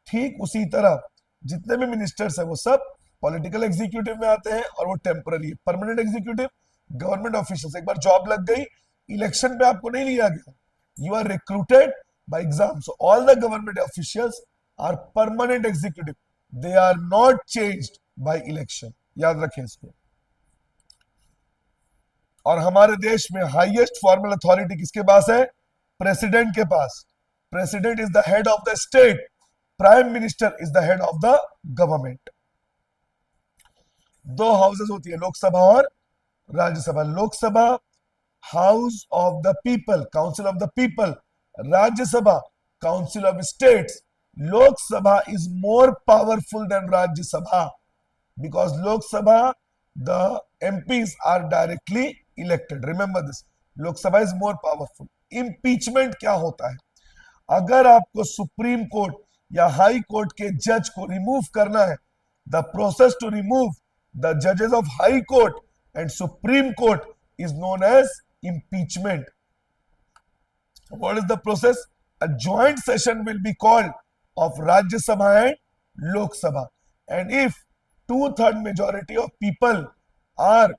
ठीक उसी तरह जितने भी मिनिस्टर्स हैं वो सब पॉलिटिकल एग्जीक्यूटिव में आते हैं और वो टेम्पररी है. परमानेंट एग्जीक्यूटिव गवर्नमेंट ऑफिशियल्स, एक बार जॉब लग गई, इलेक्शन पे आपको नहीं लिया गया, you are recruited by exam. So all the government officials are permanent executive, they are not changed by election. याद रखें इसको. और हमारे देश में हाईएस्ट फॉर्मल अथॉरिटी किसके पास है? प्रेसिडेंट के पास. President is the head of the state, prime minister is the head of the government. दो हाउसेस होती है, लोकसभा और Rajya Sabha. Lok Sabha house of the people, council of the people. Rajya Sabha council of states. Lok Sabha is more powerful than Rajya Sabha because Lok Sabha, the MPs are directly elected. Remember this. Lok Sabha is more powerful. Impeachment क्या होता है? अगर आपको supreme court या high court के जज को remove करना है, the process to remove the judges of high court and supreme court is known as impeachment. What is the process? A joint session will be called of Rajya Sabha and Lok Sabha, and if 2/3 majority of people are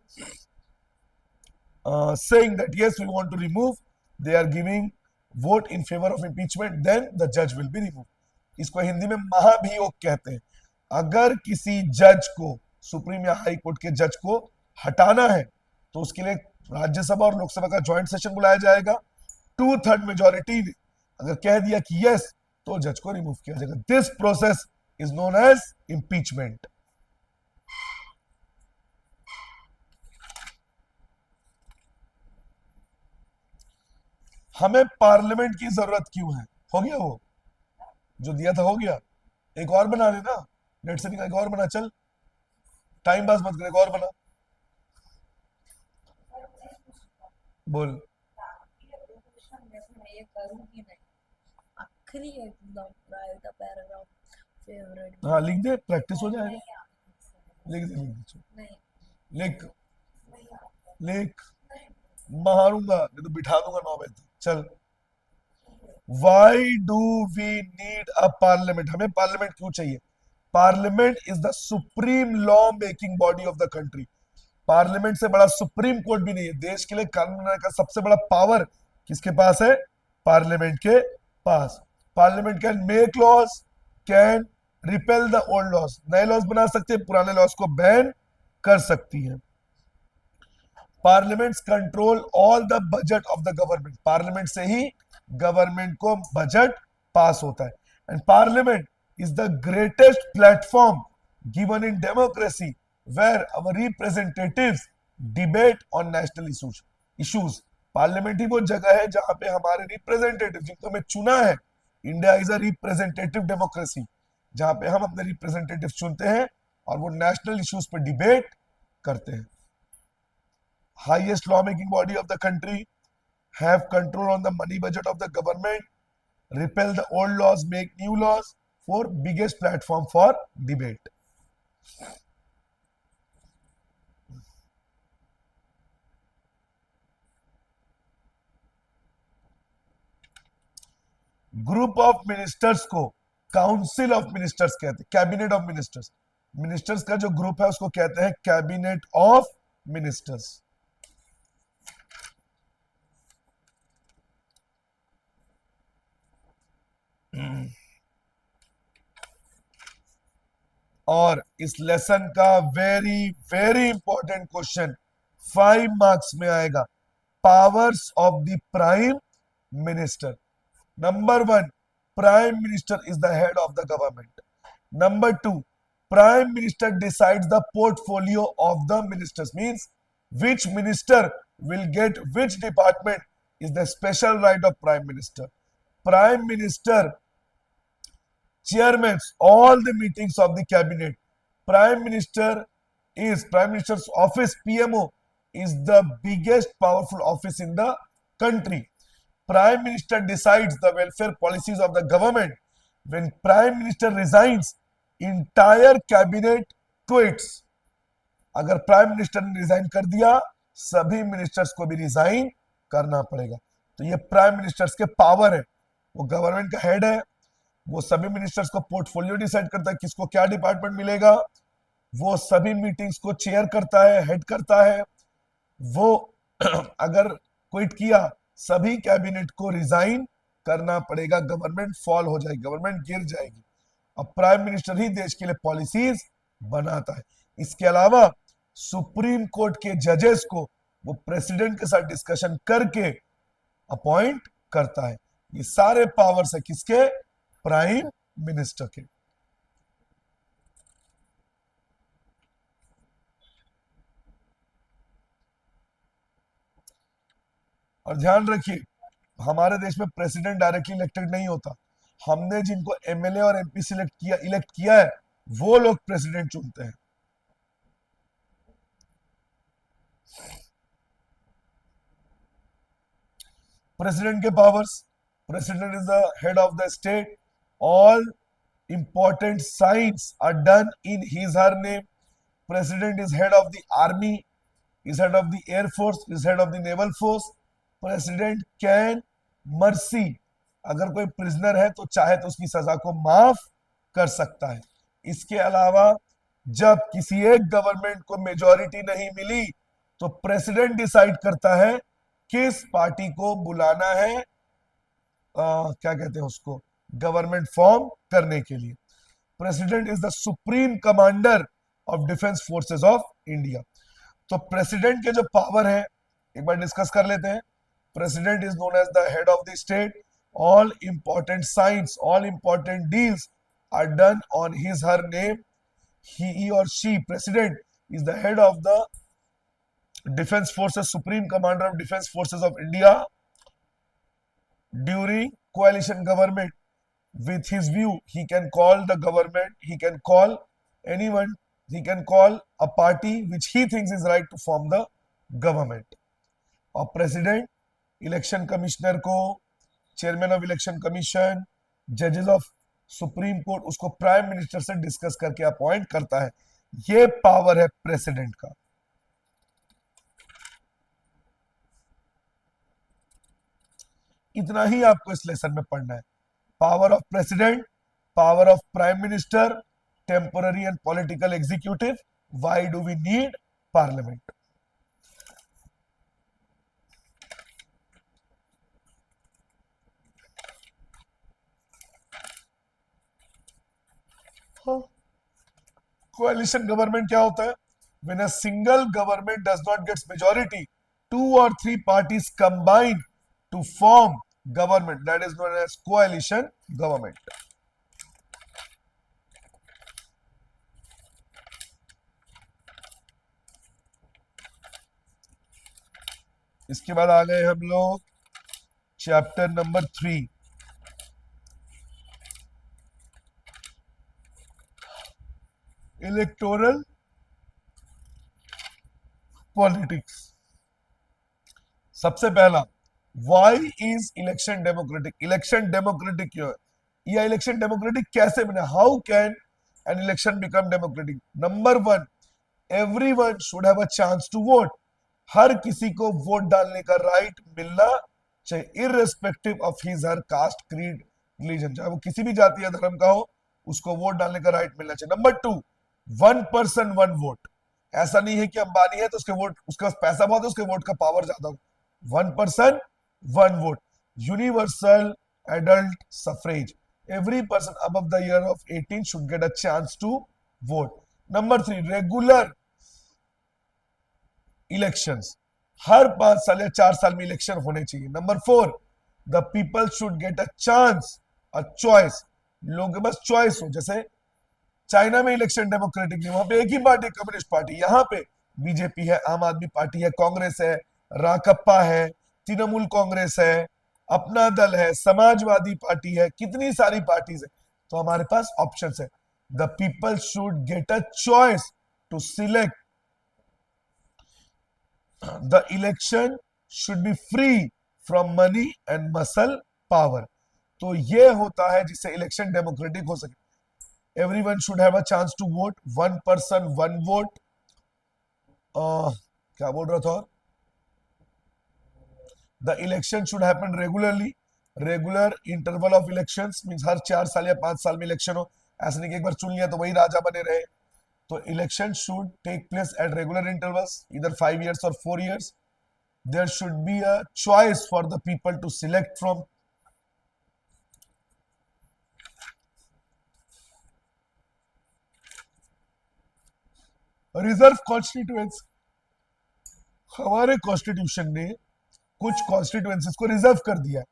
saying that yes, we want to remove, they are giving vote in favor of impeachment, then the judge will be removed. इसको हिंदी में महाभियोग कहते हैं. अगर किसी जज को, supreme या हाई कोर्ट के जज को हटाना है तो उसके लिए राज्यसभा और लोकसभा का ज्वाइंट सेशन बुलाया जाएगा. 2/3 मेजोरिटी ने अगर कह दिया कि यस, तो जज को रिमूव किया जाएगा. This process is known as impeachment. हमें पार्लियामेंट की जरूरत क्यों है? हो गया वो जो दिया था, हो गया. एक और बना लेना, नेट से निकाल, एक और बना. चल टाइम पास मत कर, एक और बना. बोल. हाँ लिख दे, प्रैक्टिस हो जाएगा. लिख दे, लिख लिख. मारूंगा नहीं तो बिठा दूंगा 9 बजे. चल. Why do we need a parliament? हमें पार्लियामेंट क्यों चाहिए? Parliament is the supreme law making body of the country. Parliament से बड़ा सुप्रीम कोर्ट भी नहीं है. देश के लिए कानून बनाने का सबसे बड़ा पावर किसके पास है? पार्लियामेंट के पास. Parliament can make laws, can repeal the old laws. नए लॉज बना सकते हैं, पुराने लॉज को बैन कर सकती है. Parliament control all the budget of the government. Parliament से ही गवर्नमेंट को बजट पास होता है. And parliament is the greatest platform given in democracy where our representatives debate on national issues. Parliament ही वो जगह है जहां पे हमारे रिप्रेजेंटेटिव, जिनको हमें चुना है, India is a representative democracy, जहां पे हम अपने रिप्रेजेंटेटिव चुनते हैं और वो नेशनल इश्यूज पे डिबेट करते हैं. Highest lawmaking body of the country, have control on the money budget of the government, repeal the old laws, make new laws. For biggest platform for debate. Group of ministers को council of ministers कहते हैं, cabinet of ministers. Ministers का जो group है उसको कहते हैं cabinet of ministers. और इस लेसन का very very important question 5 marks में आएगा. Powers of the prime minister. Number 1, prime minister is the head of the government. Number 2, prime minister decides the portfolio of the ministers. Means which minister will get which department is the special right of prime minister. Prime minister chairmans all the meetings of the cabinet. Prime minister's office, PMO, is the biggest powerful office in the country. Prime minister decides the welfare policies of the government. When Prime Minister resigns, entire cabinet quits. अगर prime minister ने resign कर दिया, सभी ministers को भी resign करना पड़ेगा। तो ये प्राइम मिनिस्टर्स के पावर है, वो गवर्नमेंट का हेड है, वो सभी मिनिस्टर्स को पोर्टफोलियो डिसाइड करता है, किसको क्या डिपार्टमेंट मिलेगा, वो सभी मीटिंग्स को चेयर करता है, हेड करता है। वो अगर क्विट किया, सभी कैबिनेट को रिजाइन करना पड़ेगा, गवर्नमेंट फॉल हो जाएगी, गवर्नमेंट गिर जाएगी। अब प्राइम मिनिस्टर ही देश के लिए पॉलिसीज बनाता है। इसके अलावा सुप्रीम कोर्ट के जजेस को वो प्रेसिडेंट के साथ डिस्कशन करके अपॉइंट करता है। ये सारे पावर्स है किसके? प्राइम मिनिस्टर के। और ध्यान रखिए, हमारे देश में प्रेसिडेंट डायरेक्टली इलेक्टेड नहीं होता, हमने जिनको एमएलए और एमपी इलेक्ट किया है, वो लोग प्रेसिडेंट चुनते हैं। प्रेसिडेंट के powers: president is the head of the state, all important signs are done in his her name. President is head of the army, is head of the air force, is head of the naval force. President can mercy, अगर कोई prisoner है तो चाहे तो उसकी सजा को माफ कर सकता है। इसके अलावा जब किसी एक गवर्नमेंट को मेजॉरिटी नहीं मिली, तो प्रेसिडेंट डिसाइड करता है किस पार्टी को बुलाना है, क्या कहते हैं उसको, गवर्नमेंट फॉर्म करने के लिए। President is the supreme commander of defence forces of India. तो प्रेसिडेंट के जो पावर है एक बार डिस्कस कर लेते हैं। President is known as the head of the state, all important science, all important deals are done on his her name. He or she, president is the head of the defence forces, supreme commander of defence forces of India during coalition government. With his view, he can call the government, he can call anyone, he can call a party which he thinks is right to form the government. और president election commissioner को, chairman of election commission, जजेस of supreme court, उसको prime minister से discuss करके appoint करता है। ये power है प्रेसिडेंट का। इतना ही आपको इस लेसन में पढ़ना है। Power of president, power of prime minister, temporary and political executive, why do we need parliament. Coalition government क्या होता है? When a single government does not gets majority, 2 or 3 parties combine to form government, that is known as coalition government. इसके बाद आ गए हम लोग chapter number 3, electoral politics. सबसे पहला, why is election democratic? Election democratic क्यों है, या इलेक्शन डेमोक्रेटिक कैसे बने? How can an election become democratic? Number 1, everyone should have a chance to vote. हर किसी को वोट डालने का राइट मिलना चाहिए, irrespective of his her caste, creed, religion, चाहे वो किसी भी जाति या धर्म का हो, उसको वोट डालने का राइट मिलना चाहिए। Number 2, 1 person 1 vote. ऐसा नहीं है कि अंबानी है तो उसके वोट, उसके पास पैसा बहुत है, उसके वोट का पावर ज्यादा हो। 1 person 1 vote. Universal adult suffrage. Every person above the year of 18 should get a chance to vote. Number 3, regular elections. हर 5 साल या 4 साल में इलेक्शन होने चाहिए। Number 4, the people should get a chance, a choice. लोगों के पास चॉइस हो। जैसे चाइना में इलेक्शन डेमोक्रेटिक नहीं, वहां पे एक ही पार्टी, कम्युनिस्ट पार्टी। यहाँ पे बीजेपी है, आम आदमी पार्टी है, कांग्रेस है, राकप्पा है, तृणमूल कांग्रेस है, अपना दल है, समाजवादी पार्टी है, कितनी सारी पार्टीज है। तो हमारे पास ऑप्शंस है। The people should get a choice to select. The election should be free from money and muscle power. तो ये होता है जिससे इलेक्शन डेमोक्रेटिक हो सके। Everyone should have a chance to vote, one person one vote. क्या बोल रहा था? The election should happen regularly, regular interval of elections means हर 4 साल या 5 साल में इलेक्शन हो। ऐसा नहीं कि एक बार चुन लिया तो वही राजा बने रहे। तो election should take place at regular intervals, इधर 5 years or 4 years. There should be a choice for the people to select from. Reserve constituency, हमारे कॉन्स्टिट्यूशन ने कुछ कॉन्स्टिट्यूएंसीज को रिजर्व कर दिया,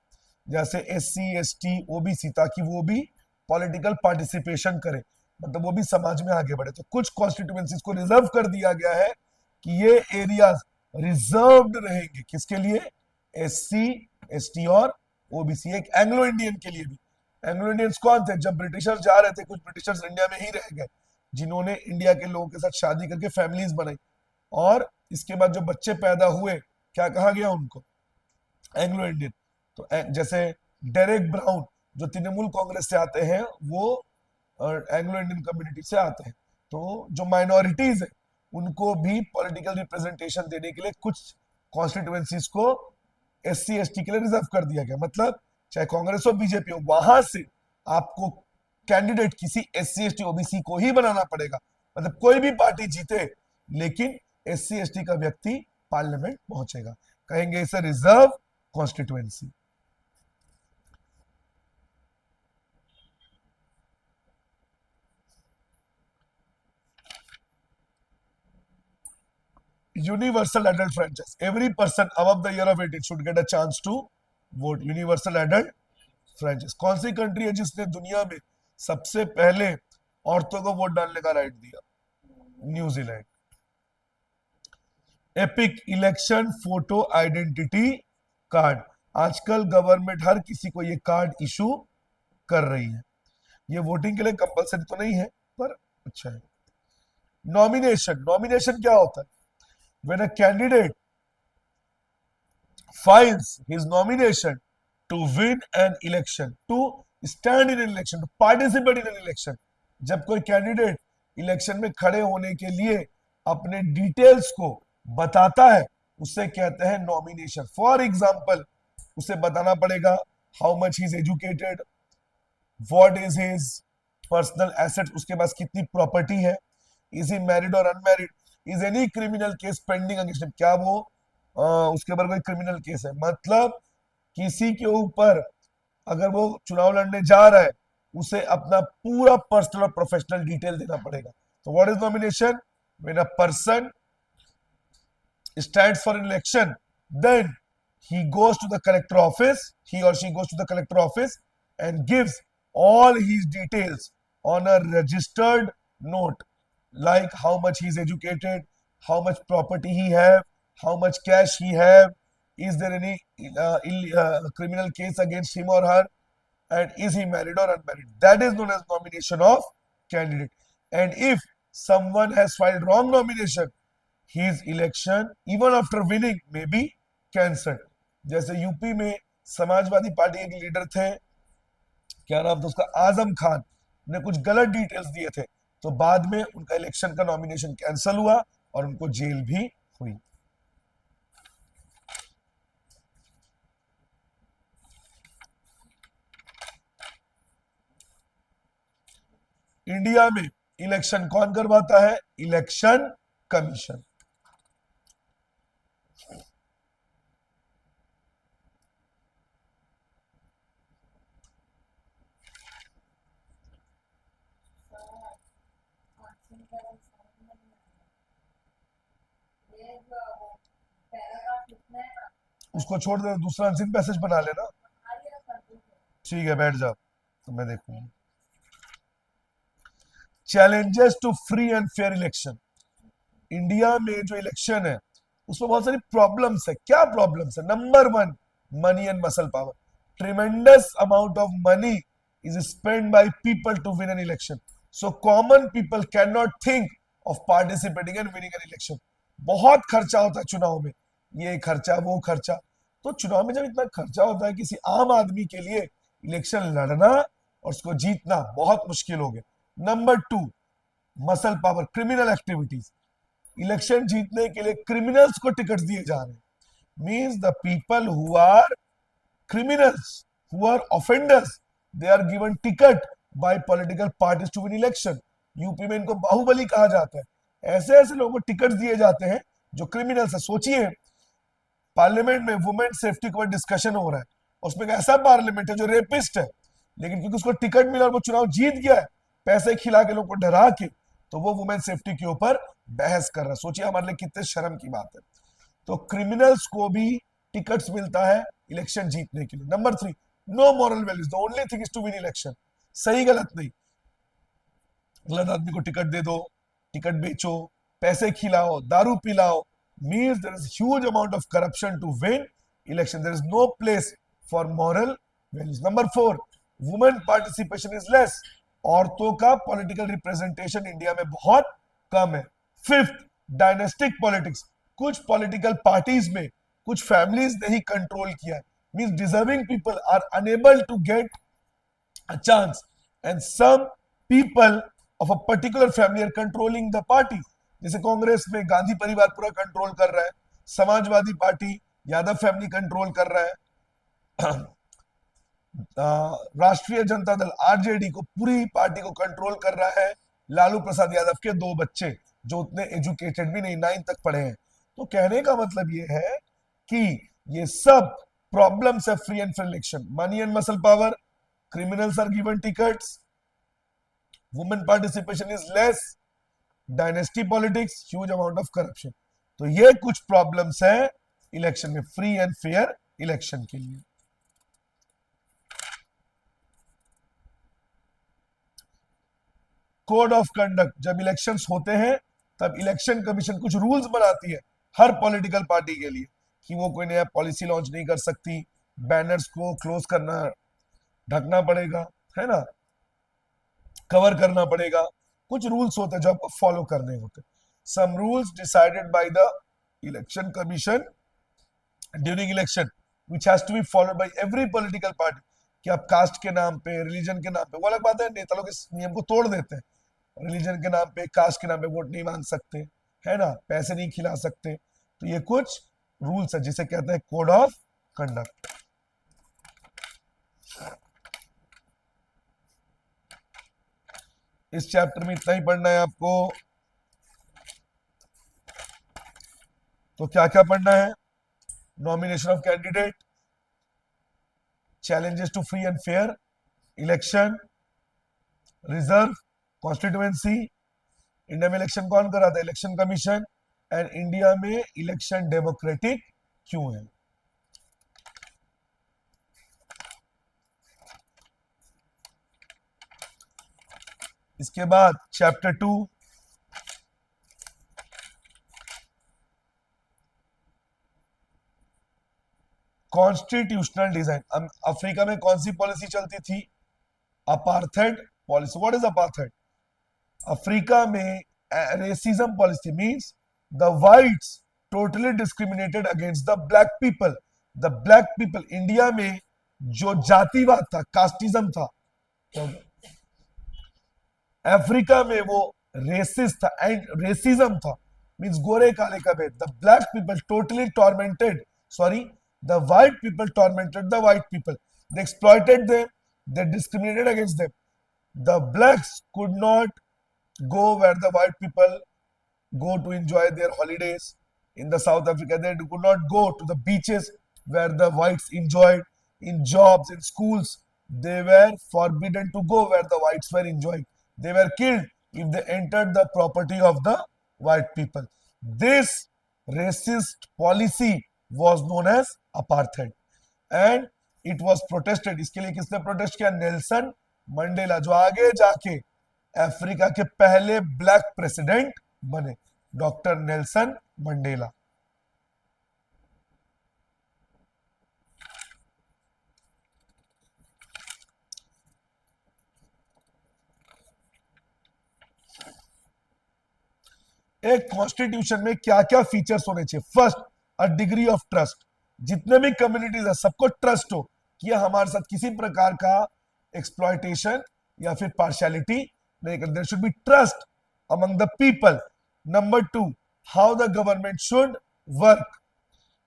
जैसे एससी एसटी ओबीसी, ताकि वो भी पॉलिटिकल पार्टिसिपेशन करें, मतलब वो भी समाज में आगे बढ़े। तो कुछ कॉन्स्टिट्यूएंसीज को रिजर्व कर दिया गया है कि ये एरियाज रिजर्व्ड रहेंगे, किसके लिए? एससी एसटी और ओबीसी। एक एंग्लो इंडियन के लिए भी। एंग्लो इंडियंस कौन थे? जब ब्रिटिशर्स जा रहे थे, कुछ ब्रिटिशर्स इंडिया में ही रह गए, जिन्होंने इंडिया के लोगों के साथ शादी करके फैमिलीज बनाई, और इसके बाद जो बच्चे पैदा हुए, क्या कहा गया उनको? Anglo Indian. तो जैसे डेरेक ब्राउन जो तृणमूल कांग्रेस से आते हैं, वो एंग्लो इंडियन कम्युनिटी से आते हैं। तो जो माइनॉरिटीज है उनको भी पॉलिटिकल रिप्रेजेंटेशन देने के लिए कुछ कॉन्स्टिट्यूएंसीज को एससी एसटी के लिए रिजर्व कर दिया गया। मतलब चाहे कांग्रेस हो बीजेपी हो, वहां से आपको कैंडिडेट किसी एससी एसटी ओबीसी को ही बनाना पड़ेगा। मतलब कोई भी पार्टी जीते, लेकिन एससी एसटी का व्यक्ति पार्लियामेंट पहुंचेगा। कहेंगे इसे reserve constituency. Universal adult franchise, every person above the year of 18 should get a chance to vote. Universal adult franchise. कौन सी कंट्री है जिसने दुनिया में सबसे पहले औरतों को वोट डालने का राइट दिया? New Zealand. Epic election photo identity card, आजकल गवर्नमेंट हर किसी को ये कार्ड इशू कर रही है। ये वोटिंग के लिए कंपलसरी तो नहीं है, पर अच्छा है। नॉमिनेशन, नॉमिनेशन क्या होता है? When a candidate files his nomination to win an election, to stand in an election, to participate in an election। जब कोई कैंडिडेट इलेक्शन में खड़े होने के लिए अपने डिटेल्स को बताता है, उसे कहते हैं नॉमिनेशन। फॉर एग्जाम्पल, उसे बताना पड़ेगा how much he is educated, what is his personal asset, उसके पास कितनी प्रॉपर्टी है, इज ही मैरिड और unmarried, is any criminal case pending against him, क्या वो उसके ऊपर कोई क्रिमिनल केस है। मतलब किसी के ऊपर अगर वो चुनाव लड़ने जा रहा है, उसे अपना पूरा पर्सनल और प्रोफेशनल डिटेल देना पड़ेगा। तो what is nomination? When a person stands for an election, then he goes to the collector office, he or she goes to the collector office and gives all his details on a registered note, like how much he is educated, how much property he have, how much cash he have, is there any criminal case against him or her, and is he married or unmarried. That is known as nomination of candidate. And if someone has filed wrong nomination, his election even after winning may be cancelled। जैसे UP में Samajwadi party के leader थे, क्या नाम था उसका, आजम खान, ने कुछ गलत डिटेल्स दिए थे, तो बाद में उनका इलेक्शन का नॉमिनेशन कैंसिल हुआ और उनको जेल भी हुई। इंडिया में इलेक्शन कौन करवाता है? Election commission. उसको छोड़ दे, दूसरा अनसीन पैसेज बना लेना। ठीक है, बैठ जाओ तो मैं देखूंगा। Challenges to free and fair election. India में जो इलेक्शन है उसमें बहुत सारी प्रॉब्लम्स है। क्या प्रॉब्लम्स है? Number 1, money and muscle power. Tremendous amount of money is spend by people to win an election, so common people can not think of participating and winning an election. बहुत खर्चा होता है चुनाव में, ये खर्चा वो खर्चा। तो चुनाव में जब इतना खर्चा होता है, किसी आम आदमी के लिए इलेक्शन लड़ना और उसको जीतना बहुत मुश्किल हो गया। Number 2, muscle power, criminal activities. Election जीतने के लिए क्रिमिनल्स को टिकट दिए जा रहे हैं। Means the people who are criminals, who are offenders, they are given ticket by political parties to win election. UP में इनको बाहुबली कहा जाता है। ऐसे ऐसे लोगों को टिकट दिए जाते हैं जो क्रिमिनल्स है। सोचिए, पार्लियामेंट में वुमेन सेफ्टी के ऊपर डिस्कशन हो रहा है, उसमें एक ऐसा पार्लियामेंट है जो रेपिस्ट है, लेकिन क्योंकि उसको टिकट मिला और वो चुनाव जीत गया है, पैसे खिला के लोगों को डरा के, तो वो वुमेन सेफ्टी के ऊपर बहस कर रहा है। सोचिए हमारे लिए कितने शर्म की बात है। तो क्रिमिनल्स को भी टिकट्स मिलता है इलेक्शन जीतने के लिए। Number 3, no moral values, the only thing is to win election. सही गलत नहीं, गलत आदमी को टिकट दे दो, टिकट बेचो, पैसे खिलाओ, दारू पिलाओ, means there is huge amount of corruption to win election. There is no place for moral values. Number 4, women participation is less. औरतों का पॉलिटिकल रिप्रेजेंटेशन इंडिया में बहुत कम है। 5th, डायनेस्टिक पॉलिटिक्स, कुछ पॉलिटिकल पार्टीज में कुछ फैमिलीज ने ही कंट्रोल किया है। Means deserving people are unable to get a chance and some people of a particular family are controlling the party. जैसे कांग्रेस में गांधी परिवार पूरा कंट्रोल कर रहा है, Samajwadi party Yadav family control कर रहा है, राष्ट्रीय जनता दल आरजेडी को पूरी पार्टी को कंट्रोल कर रहा है लालू प्रसाद यादव के 2 बच्चे जो उतने एजुकेटेड भी नहीं, 9 तक पढ़े हैं। तो कहने का मतलब ये है कि ये सब प्रॉब्लम्स है free and fair election. Money and muscle power, criminals are given tickets, women participation is less, dynasty politics, huge amount of corruption। तो ये कुछ प्रॉब्लम्स है इलेक्शन में, फ्री एंड फेयर इलेक्शन के लिए। कोड ऑफ कंडक्ट, जब elections होते हैं तब इलेक्शन कमीशन कुछ रूल्स बनाती है हर पॉलिटिकल पार्टी के लिए कि वो कोई नया पॉलिसी लॉन्च नहीं कर सकती, बैनर्स को क्लोज करना, ढकना पड़ेगा, है ना, कवर करना पड़ेगा। कुछ रूल्स होते हैं जो आपको फॉलो करने होते हैं। Some rules decided by the election commission during election which has to be followed by every political party. कि आप कास्ट के नाम पे, रिलीजन के नाम पे, वो अलग बात है, नेता लोग इस नियम को तोड़ देते हैं। रिलीजन के नाम पे, कास्ट के नाम पे वोट नहीं मांग सकते, है ना, पैसे नहीं खिला सकते। तो ये कुछ रूल्स है जिसे कहते हैं कोड ऑफ कंडक्ट। इस चैप्टर में इतना ही पढ़ना है आपको। तो क्या क्या पढ़ना है? Nomination of candidate, challenges to free and fair election, reserve, constituency, India में इलेक्शन कौन कराता है? इलेक्शन कमीशन, एंड इंडिया में इलेक्शन डेमोक्रेटिक क्यों है? इसके बाद चैप्टर 2, कॉन्स्टिट्यूशनल डिजाइन। अफ्रीका में कौन सी पॉलिसी चलती थी? Apartheid policy. What is apartheid? Africa में racism policy, means the whites totally discriminated against the black people. The black people, India में जो जातिवाद था, कास्टिज्म था, अफ्रीका में वो रेसिस्ट था एंड रेसिज्म था, मींस गोरे काले का भेद। The black people totally tormented, sorry, the white people tormented the white people, they exploited them, they discriminated against them. The blacks could not go where the white people go to enjoy their holidays. In the South Africa, they could not go to the beaches where the whites enjoyed. In jobs, in schools, they were forbidden to go where the whites were enjoying. They were killed if they entered the property of the white people. This racist policy was known as apartheid and it was protested। इसके लिए किसने protest किया? Nelson Mandela, जो आगे जाके Africa के पहले black president बने, डॉक्टर नेल्सन मंडेला। एक कॉन्स्टिट्यूशन में क्या क्या फीचर्स होने चाहिए? First, a degree of trust. जितने भी कम्युनिटीज है सबको ट्रस्ट हो कि हमारे साथ किसी प्रकार का एक्सप्लॉयटेशन या फिर पार्शियलिटी नहीं कर. There should be trust among the people. Number 2, how the government should work.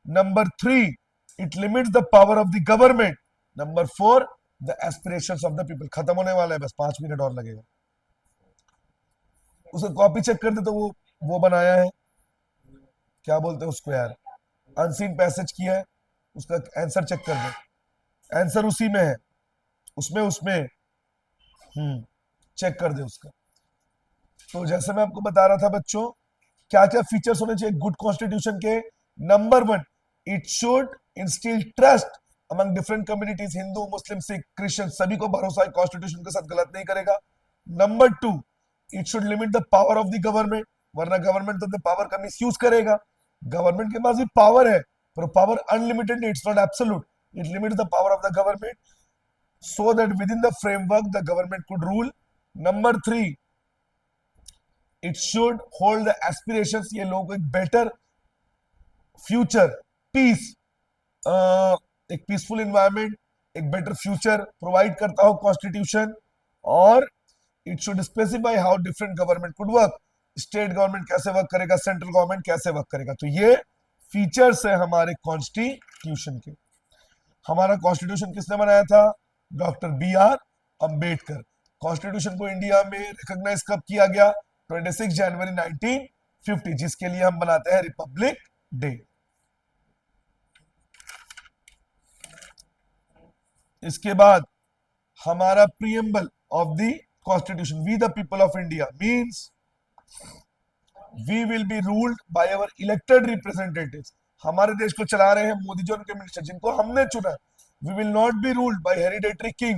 Number 3, it limits the power of the government. Number 4, the aspirations of the people. खत्म होने वाला है, बस 5 मिनट और लगेगा. उसे कॉपी चेक कर दे तो वो बनाया है, क्या बोलते हैं उसको यार, अनसीन पैसेज किया है, उसका आंसर चेक कर दे. आंसर उसी में है, उसमें उसमें चेक कर दे उसका. तो जैसे मैं आपको बता रहा था बच्चों, क्या क्या फीचर्स होने चाहिए गुड कॉन्स्टिट्यूशन के. Number 1, it should instil trust among different communities. Hindu, Muslim, Sikh, Christian सभी को भरोसा है कॉन्स्टिट्यूशन के साथ गलत नहीं करेगा. Number 2, it should limit the power of the government, वरना गवर्नमेंट तो पावर का मिसयूज करेगा. गवर्नमेंट के पास भी पावर है, पर power unlimited, it's not absolute. It limit the power of the government so that within the framework the government could rule. Number 3, it should hold the aspirations, ये लोगों को एक better future, peace, एक peaceful environment, एक better future provide करता हो constitution. और it should specify how different government could work. State government कैसे वर्क करेगा, सेंट्रल गवर्नमेंट कैसे वर्क करेगा. तो ये फीचर्स है हमारे कॉन्स्टिट्यूशन के. हमारा कॉन्स्टिट्यूशन किसने बनाया था? Doctor B R. अंबेडकर. कॉन्स्टिट्यूशन को इंडिया में रिकॉग्नाइज कब किया गया? 26 जनवरी 1950, जिसके लिए हम बनाते हैं रिपब्लिक डे. इसके बाद हमारा preamble of the constitution. We the people of India means we will be ruled by our elected representatives. हमारे देश को चला रहे हैं मोदी जी, उनके मिनिस्टर जिनको हमने चुना. We will not be ruled by hereditary king.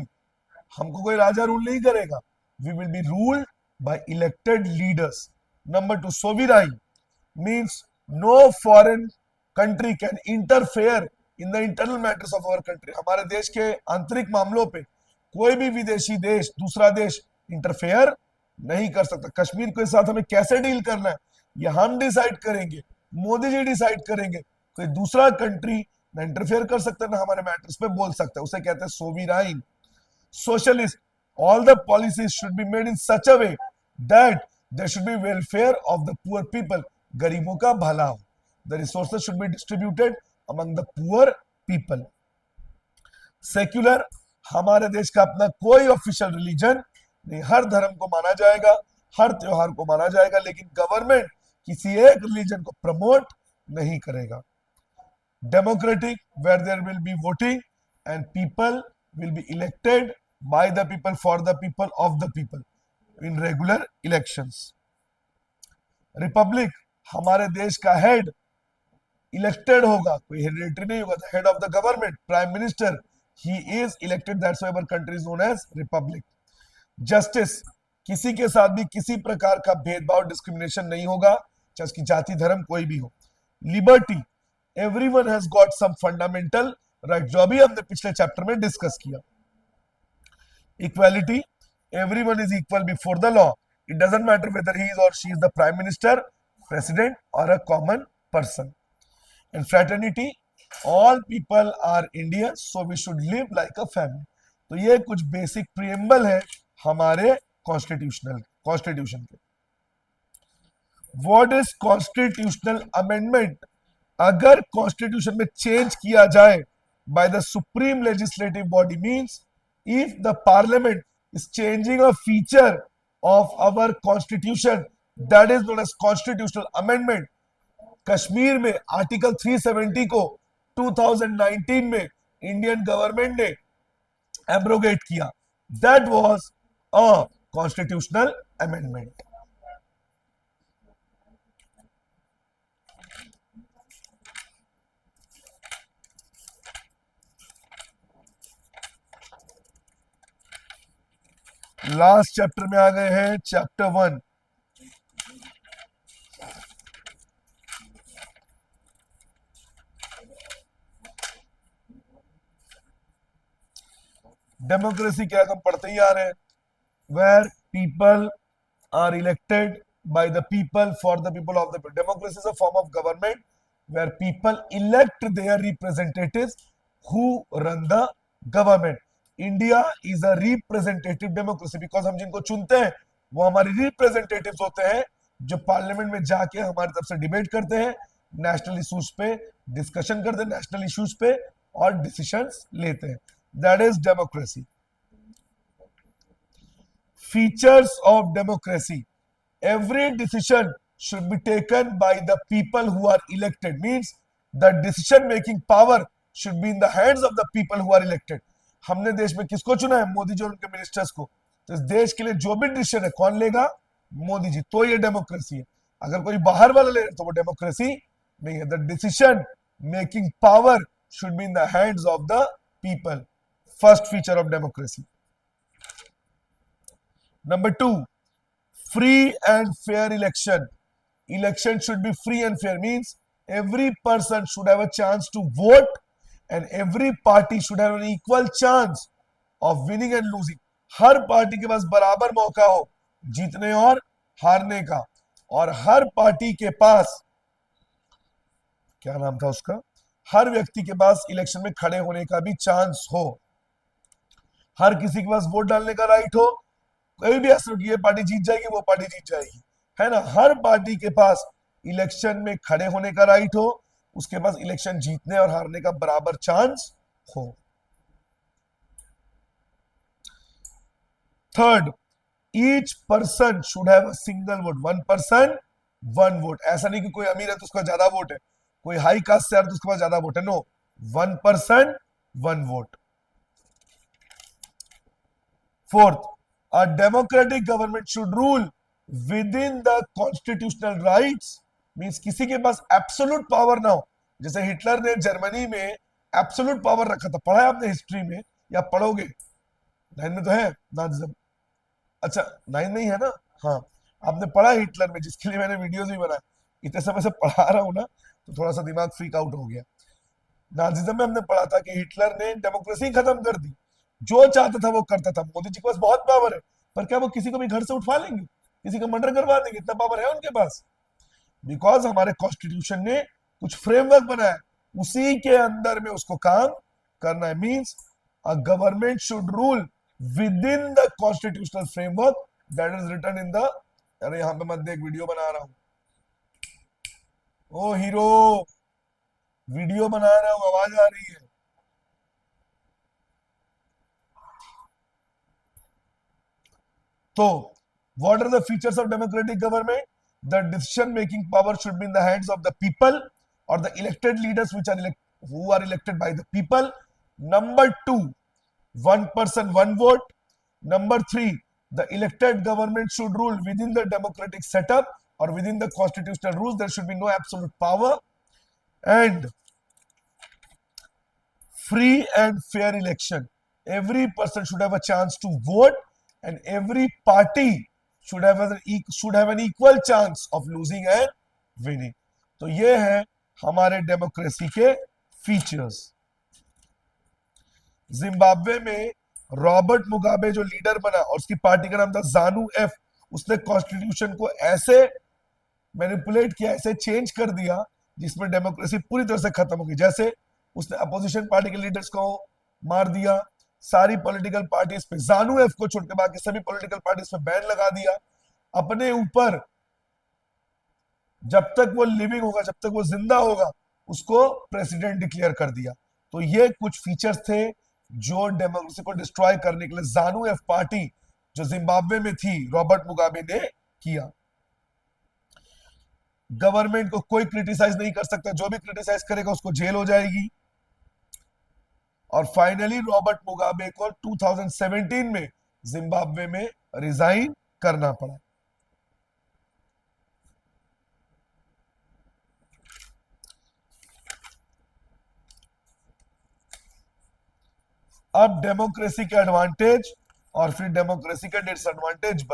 हमको कोई राजा रूल नहीं करेगा. We will be ruled by elected leaders. Number 2, sovereign means no foreign country can interfere in the internal matters of our country. हमारे देश के आंतरिक मामलों पे कोई भी विदेशी देश, दूसरा देश इंटरफेयर नहीं कर सकता. कश्मीर के साथ हमें कैसे डील करना है ये हम डिसाइड करेंगे, मोदी जी डिसाइड करेंगे. कोई दूसरा कंट्री ना इंटरफेयर कर सकता है, ना हमारे मैटर्स पे बोल सकता है. उसे कहते हैं sovereign. Socialist, all the policies should be made in such a way that there should be welfare of the poor people. गरीबों का भला हो. The resources should be distributed among the poor people. Secular, हमारे देश का अपना कोई official religion नहीं, हर धर्म को माना जाएगा, हर त्योहार को माना जाएगा, लेकिन गवर्नमेंट किसी एक रिलीजन को प्रमोट नहीं करेगा. Democratic, where there will be voting and people will be elected by the people, for the people, of the people in regular elections. Republic, हमारे देश का हेड इलेक्टेड होगा, कोई हेरिडेटरी नहीं होगा. Head of the government, prime minister, he is elected. That's why our country is known as republic. Justice, किसी के साथ भी किसी प्रकार का भेदभाव, डिस्क्रिमिनेशन नहीं होगा, चाहे उसकी जाति धर्म कोई भी हो. Liberty, everyone has got some fundamental right, जो अभी हमने पिछले चैप्टर में डिस्कस किया. Equality, everyone is equal before the law. It doesn't matter whether he is or she is the prime minister, president or a common person. And fraternity, all people are Indians, so we should live like a family. तो ये कुछ basic preamble है हमारे constitution के. What is constitutional amendment? अगर constitution में change किया जाए by the supreme legislative body, means if the parliament is changing a feature of our constitution, that is known as constitutional amendment. Kashmir में article 370 को 2019 में इंडियन गवर्नमेंट ने abrogate किया. That was a constitutional amendment. Last chapter में आ गए हैं, chapter 1. Democracy क्या हम पढ़ते ही आ रहे हैं. Where people are elected by the people for the people of the people. Democracy is a form of government where people elect their representatives who run the government. India is a representative democracy, because हम जिनको चुनते हैं वो हमारे representatives होते हैं, जो parliament में जाके हमारी तरफ से डिबेट करते हैं, नेशनल इश्यूज पे डिस्कशन करते हैं, नेशनल इश्यूज पे और डिसीजंस लेते हैं। That is democracy. Features of democracy: every decision should be taken by the people who are elected, means the decision making power should be in the hands of the people who are elected। हमने देश में किसको चुना है? मोदी जी और उनके ministers को। तो इस देश के लिए जो भी डिसीजन है कौन लेगा? मोदी जी। तो ये डेमोक्रेसी है। अगर कोई बाहर वाला ले तो वो डेमोक्रेसी नहीं है। The decision making power should be in the hands of the people. First feature of democracy. Number two, free and fair election. Election should be free and fair, means every person should have a chance to vote and every party should have an equal chance of winning and losing। Her party के पास बराबर मौका हो जीतने और हारने का, और हर party के पास, क्या नाम था उसका, हर व्यक्ति के पास इलेक्शन में खड़े होने का भी चांस हो। हर किसी के पास वोट डालने का राइट हो। कोई भी असर की ये पार्टी जीत जाएगी वो पार्टी जीत जाएगी, है ना। हर पार्टी के पास इलेक्शन में खड़े होने का राइट हो, उसके पास इलेक्शन जीतने और हारने का बराबर चांस हो। Third, each person should have a single vote. One person one vote. ऐसा नहीं कि कोई अमीर है तो उसका ज्यादा वोट है, कोई हाई कास्ट से है तो उसके पास ज्यादा वोट है। No, one person one vote. Fourth, a democratic government should rule within the constitutional rights, means किसी के पास एब्सोल्यूट पावर ना हो। जैसे हिटलर ने जर्मनी में एब्सोल्यूट पावर रखा था, पढ़ा है आपने हिस्ट्री में या पढ़ोगे? नाइन में तो है नाजिज्म। अच्छा, नाइन में ही है ना? हाँ, आपने पढ़ा हिटलर में, जिसके लिए मैंने वीडियोस भी बनाए। इतने समय से पढ़ा रहा हूं ना तो थोड़ा सा दिमाग फ्रीक आउट हो गया। नाजिज्म में हमने पढ़ा था कि हिटलर ने डेमोक्रेसी खत्म कर दी, जो चाहता था वो करता था। मोदी जी के पास बहुत पावर है, पर क्या वो किसी को भी घर से उठवा लेंगे, किसी का मर्डर करवा देंगे? इतना पावर है उनके पास? बिकॉज हमारे कॉन्स्टिट्यूशन ने कुछ फ्रेमवर्क बनाया, उसी के अंदर में उसको काम करना है। Means a government should rule within the constitutional framework that is written in the, अरे यहां पे मत देख, वीडियो बना रहा हूं। ओ हीरो, वीडियो बना रहा हूं, आवाज आ रही है। तो what are the features of democratic government? The decision making power should be in the hands of the people or the elected leaders which are who are elected by the people. Number two, one person one vote. Number three, the elected government should rule within the democratic setup or within the constitutional rules. There should be no absolute power. And free and fair election. Every person should have a chance to vote and every party should have an equal chance of losing and winning। तो ये है हमारे democracy के features. Zimbabwe में Robert Mugabe जो leader बना और उसकी पार्टी का नाम था जानू एफ, उसने कॉन्स्टिट्यूशन को ऐसे मैनिपुलेट किया, ऐसे चेंज कर दिया जिसमें डेमोक्रेसी पूरी तरह से खत्म हो गई। जैसे उसने अपोजिशन पार्टी के लीडर्स को मार दिया, सारी पॉलिटिकल पार्टीज पे, जानू एफ को छोड़ के बाकी सभी पॉलिटिकल पार्टीज पे बैन लगा दिया। अपने ऊपर जब तक वो लिविंग होगा, जब तक वो जिंदा होगा, उसको प्रेसिडेंट डिक्लेयर कर दिया। तो ये कुछ फीचर्स थे जो डेमोक्रेसी को डिस्ट्रॉय करने के लिए जानू एफ पार्टी जो जिम्बाब्वे में थी रॉबर्ट मुगाबे ने किया। गवर्नमेंट को कोई क्रिटिसाइज नहीं कर सकता, जो भी क्रिटिसाइज करेगा उसको जेल हो जाएगी। और फाइनली रॉबर्ट मुगाबे को 2017 में जिम्बाब्वे में रिजाइन करना पड़ा। अब डेमोक्रेसी के एडवांटेज और फिर डेमोक्रेसी के डिसएडवांटेज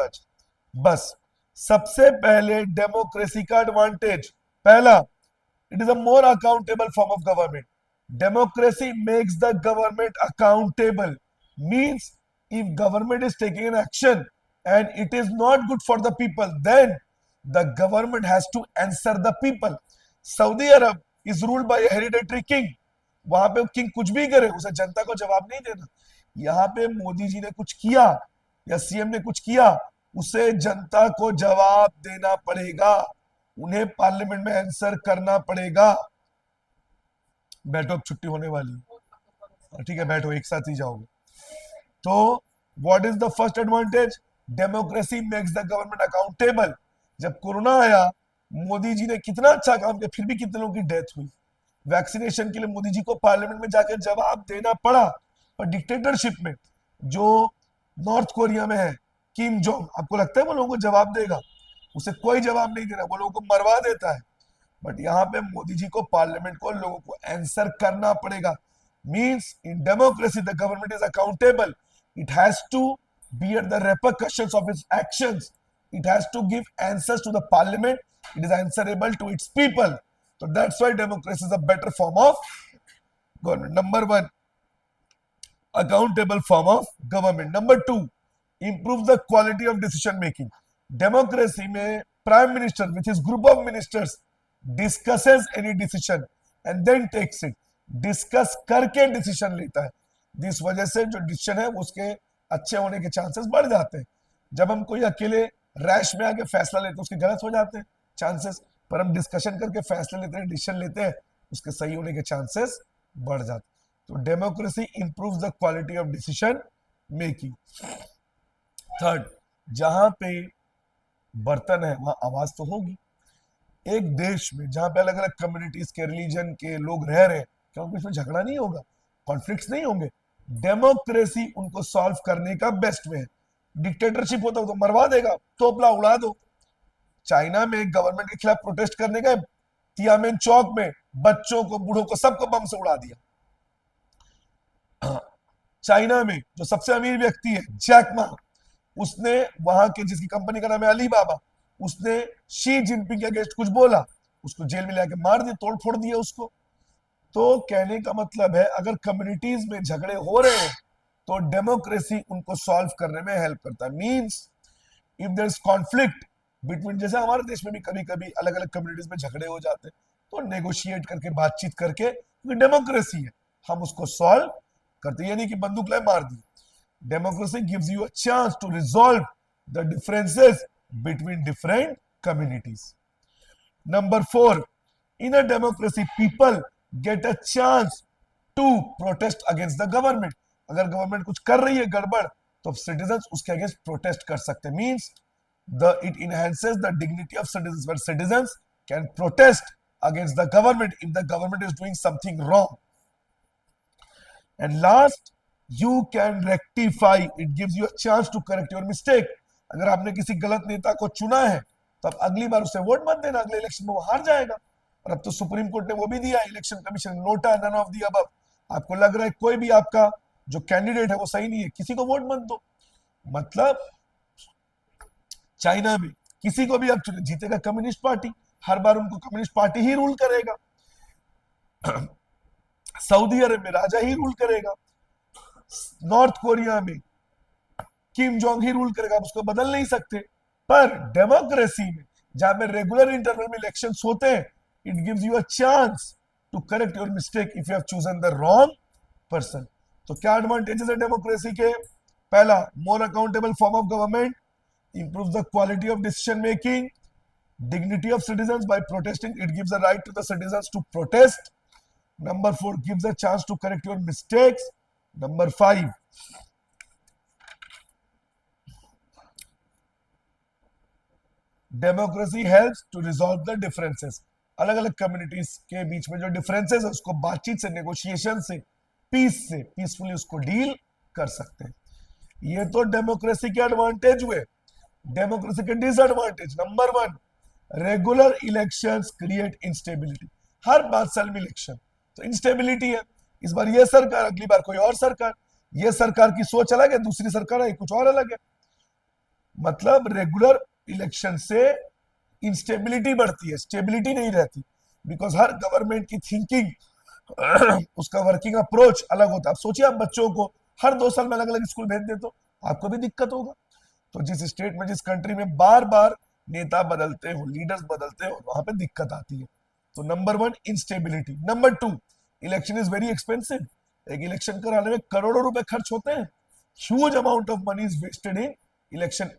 बस सबसे पहले डेमोक्रेसी का एडवांटेज, पहला, it is a more accountable form of government. Democracy makes the government accountable, means if government is taking an action and it is not good for the people, then the government has to answer the people. Saudi Arab is ruled by a hereditary king, वहां पे king कुछ भी करे उसे जनता को जवाब नहीं देना। यहाँ पे मोदी जी ने कुछ किया या सीएम ने कुछ किया, उसे जनता को जवाब देना पड़ेगा, उन्हें पार्लियामेंट में आंसर करना पड़ेगा। बैठो, अब छुट्टी होने वाली है, ठीक है बैठो, एक साथ ही जाओगे। तो what is the first advantage? Democracy makes the government accountable. जब कोरोना आया, मोदी जी ने कितना अच्छा काम किया, फिर भी कितने लोगों की डेथ हुई। वैक्सीनेशन के लिए मोदी जी को पार्लियामेंट में जाकर जवाब देना पड़ा। पर डिक्टेटरशिप में, जो नॉर्थ कोरिया में है किम जोंग, आपको लगता है वो लोगों को जवाब देगा? उसे कोई जवाब नहीं देना, वो लोगों को मरवा देता है। बट यहाँ पे मोदी जी को पार्लियामेंट को लोगों को आंसर करना पड़ेगा। Means in democracy the government is accountable, it has to bear the repercussions of its actions, it has to give answers to the parliament, it is answerable to its people. So that's why democracy is a better form of government. Number one, accountable form of government. Number two, improve the quality of decision making. Democracy में prime minister with his group of ministers discusses any decision and then takes it. Discuss करके decision लेता है, जिस वजह से जो decision है उसके अच्छे होने के चांसेस बढ़ जाते हैं। जब हम कोई अकेले रैश में आके फैसला लेते हैं उसके गलत हो जाते हैं चांसेस, पर हम डिस्कशन करके फैसले लेते हैं, डिसीजन लेते हैं, उसके सही होने के चांसेस बढ़ जाते हैं। तो democracy improves the quality of decision making. Third, जहां पे बर्तन है वहां आवाज तो होगी। एक देश में जहां पे अलग अलग कम्युनिटीज के, रिलीजन के लोग रह रहे हैं, क्या उनको इसमें झगड़ा नहीं होगा, कॉन्फ्लिक्ट्स नहीं होंगे? डेमोक्रेसी उनको सॉल्व करने का बेस्ट वे है। डिक्टेटरशिप होता तो मरवा देगा, तोपला उड़ा दो। चाइना में गवर्नमेंट के खिलाफ प्रोटेस्ट करने गए, तियानमेन चौक में बच्चों को, बूढ़ों को, सबको बम से उड़ा दिया। चाइना में जो सबसे अमीर व्यक्ति है जैक मा, उसने वहां के, जिसकी कंपनी का नाम है अलीबाबा, उसने शी जिनपिंग के अगेंस्ट कुछ बोला, उसको जेल में लाके मार दिया, तोड़ फोड़ दिया उसको। तो कहने का मतलब है, अगर कम्युनिटीज में झगड़े हो रहे हैं तो डेमोक्रेसी उनको सॉल्व करने में हेल्प करता है। Means if there is conflict between, जैसे हमारे देश में भी कभी कभी अलग अलग कम्युनिटीज में झगड़े हो जाते हैं, तो नेगोशिएट करके, बातचीत करके, क्योंकि डेमोक्रेसी है, हम उसको सॉल्व करते हैं, यानी कि बंदूक लाए मार दी। Democracy gives you a chance to resolve the differences between different communities. Number four, in a democracy people get a chance to protest against the government. अगर गवर्नमेंट कुछ कर रही है गड़बड़, तो सिटीजन्स उसके अगेंस्ट प्रोटेस्ट कर सकते हैं। Means it enhances the dignity of citizens, where citizens can protest against the government if the government is doing something wrong. And last, you can rectify, it gives you a chance to correct your mistake. अगर आपने किसी गलत नेता को चुना है तो अब अगली बार उसे वोट मत देना, अगले इलेक्शन में वो हार जाएगा। और अब तो सुप्रीम कोर्ट ने वो भी दिया, election commission NOTA none of the above. आपको लग रहा है कोई भी आपका जो कैंडिडेट है वो सही नहीं है, किसी को वोट मत दो। मतलब चाइना में किसी को भी आप चुने, जीतेगा कम्युनिस्ट पार्टी, हर बार उनको कम्युनिस्ट पार्टी ही रूल करेगा। सऊदी अरब में राजा ही रूल करेगा, नॉर्थ कोरिया में किम जोंग ही रूल करेगा, आप उसको बदल नहीं सकते। पर डेमोक्रेसी में, जहां पे रेगुलर इंटरवल में इलेक्शन होते हैं, it gives you a chance to correct your mistake if you have chosen the wrong person. तो क्या एडवांटेजेस है डेमोक्रेसी के? पहला, more accountable form of government, improves the quality of decision making, dignity of citizens by protesting, it gives a right to the citizens to protest. Number 4, gives a chance to correct your mistakes. Number 5, democracy helps to resolve the differences. अलग अलग communities के बीच में जो differences है उसको बातचीत से, negotiation से, पीस से, पीसफुली उसको डील कर सकते हैं। ये तो डेमोक्रेसी के एडवांटेज हुए। डेमोक्रेसी के disadvantage, number 1, regular elections create instability. हर 5 साल में इलेक्शन, तो इंस्टेबिलिटी है। इस बार ये सरकार, अगली बार कोई और सरकार, ये सरकार की सोच अलग है, दूसरी सरकार है कुछ और अलग है। मतलब रेगुलर इलेक्शन से इंस्टेबिलिटी बढ़ती है, स्टेबिलिटी नहीं रहती, बिकॉज हर गवर्नमेंट की थिंकिंग उसका वर्किंग अप्रोच अलग होता है। अब सोचिए, आप बच्चों को हर 2 साल में अलग अलग स्कूल भेज दे तो आपको भी दिक्कत होगा। तो जिस स्टेट में, जिस कंट्री में बार बार नेता बदलते हो, लीडर्स बदलते हो, वहां पे दिक्कत आती है। तो number 1, instability. Number 2, election is very expensive, एक इलेक्शन कराने में करोड़ों रुपए खर्च होते हैं, huge amount of money is wasted in election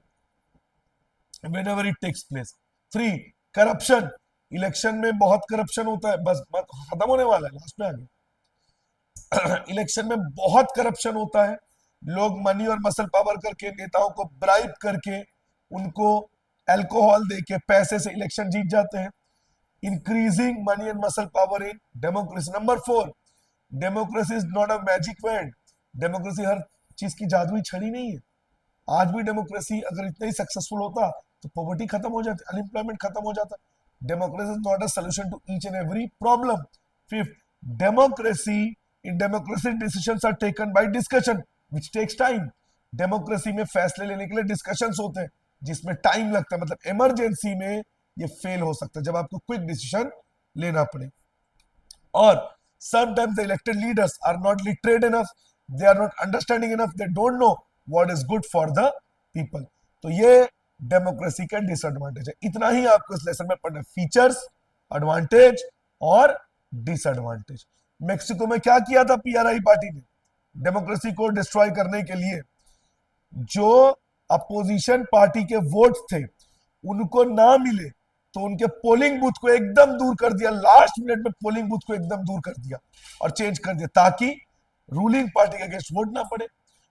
whenever it takes place. 3. Corruption, election में बहुत करप्शन होता है, बस खत्म होने वाला है, लास्ट में आ गया। इलेक्शन में बहुत करप्शन होता है, लोग मनी और मसल पावर करके, नेताओं को ब्राइब करके, उनको अल्कोहल देके, पैसे से इलेक्शन जीत जाते हैं। Increasing money and muscle power in democracy. Number 4, democracy is not a magic word. Democracy हर चीज की जादुई छड़ी नहीं है। आज भी डेमोक्रेसी अगर इतना ही सक्सेसफुल होता तो पॉवर्टी खत्म हो जाती, अनएम्प्लॉयमेंट खत्म हो जाता। Democracy is not a solution to each and every problem. 5, democracy, in democracy decisions are taken by discussion which takes time. Democracy में फैसले लेने के लिए डिस्कशंस होते हैं जिसमें टाइम लगता है, मतलब इमरजेंसी में ये फेल हो सकता है जब आपको क्विक डिसीजन लेना पड़े। और sometimes the elected leaders are not literate enough, they are not understanding enough, they don't know what is good for the people। तो ये डेमोक्रेसी का डिसएडवांटेज है। इतना ही आपको इस लेसन में पढ़ना, फीचर्स, एडवांटेज और डिसएडवांटेज। मेक्सिको में क्या किया था पीआरआई पार्टी ने डेमोक्रेसी को डिस्ट्रॉय करने के लिए? जो अपोजिशन पार्टी के वोट थे उनको ना मिले तो उनके पोलिंग बूथ को एकदम दूर कर दिया, लास्ट मिनट में पोलिंग बूथ को एकदम दूर कर दिया और चेंज कर दिया ताकि रूलिंग पार्टी के अगेंस्ट वोट ना पड़े।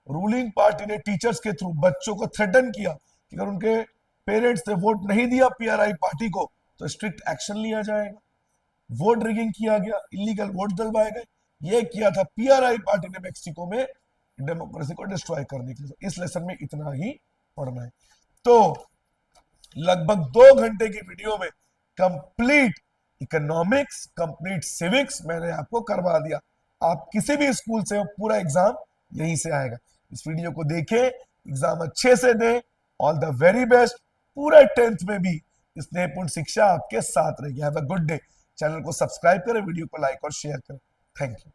रूलिंग पार्टी ने टीचर्स के थ्रू बच्चों को थ्रेटन किया कि अगर उनके पेरेंट्स ने वोट नहीं दिया पीआरआई पार्टी को तो स्ट्रिक्ट एक्शन लिया जाएगा। वोट रिगिंग किया गया, इलीगल वोट डलवाए गए, ये किया था पीआरआई पार्टी ने मेक्सिको में डेमोक्रेसी को डिस्ट्रॉय करने के लिए। इस लेसन में इतना ही पढ़ना है। तो लगभग 2 घंटे की वीडियो में कंप्लीट इकोनॉमिक्स, कंप्लीट सिविक्स मैंने आपको करवा दिया। आप किसी भी स्कूल से हो, पूरा एग्जाम यहीं से आएगा। इस वीडियो को देखें, एग्जाम अच्छे से दें। All the very best. पूरा 10th में भी स्नेहपूर्ण शिक्षा आपके साथ रहेगी। Have a good day. Channel को सब्सक्राइब करें, वीडियो को लाइक और शेयर करें। Thank you.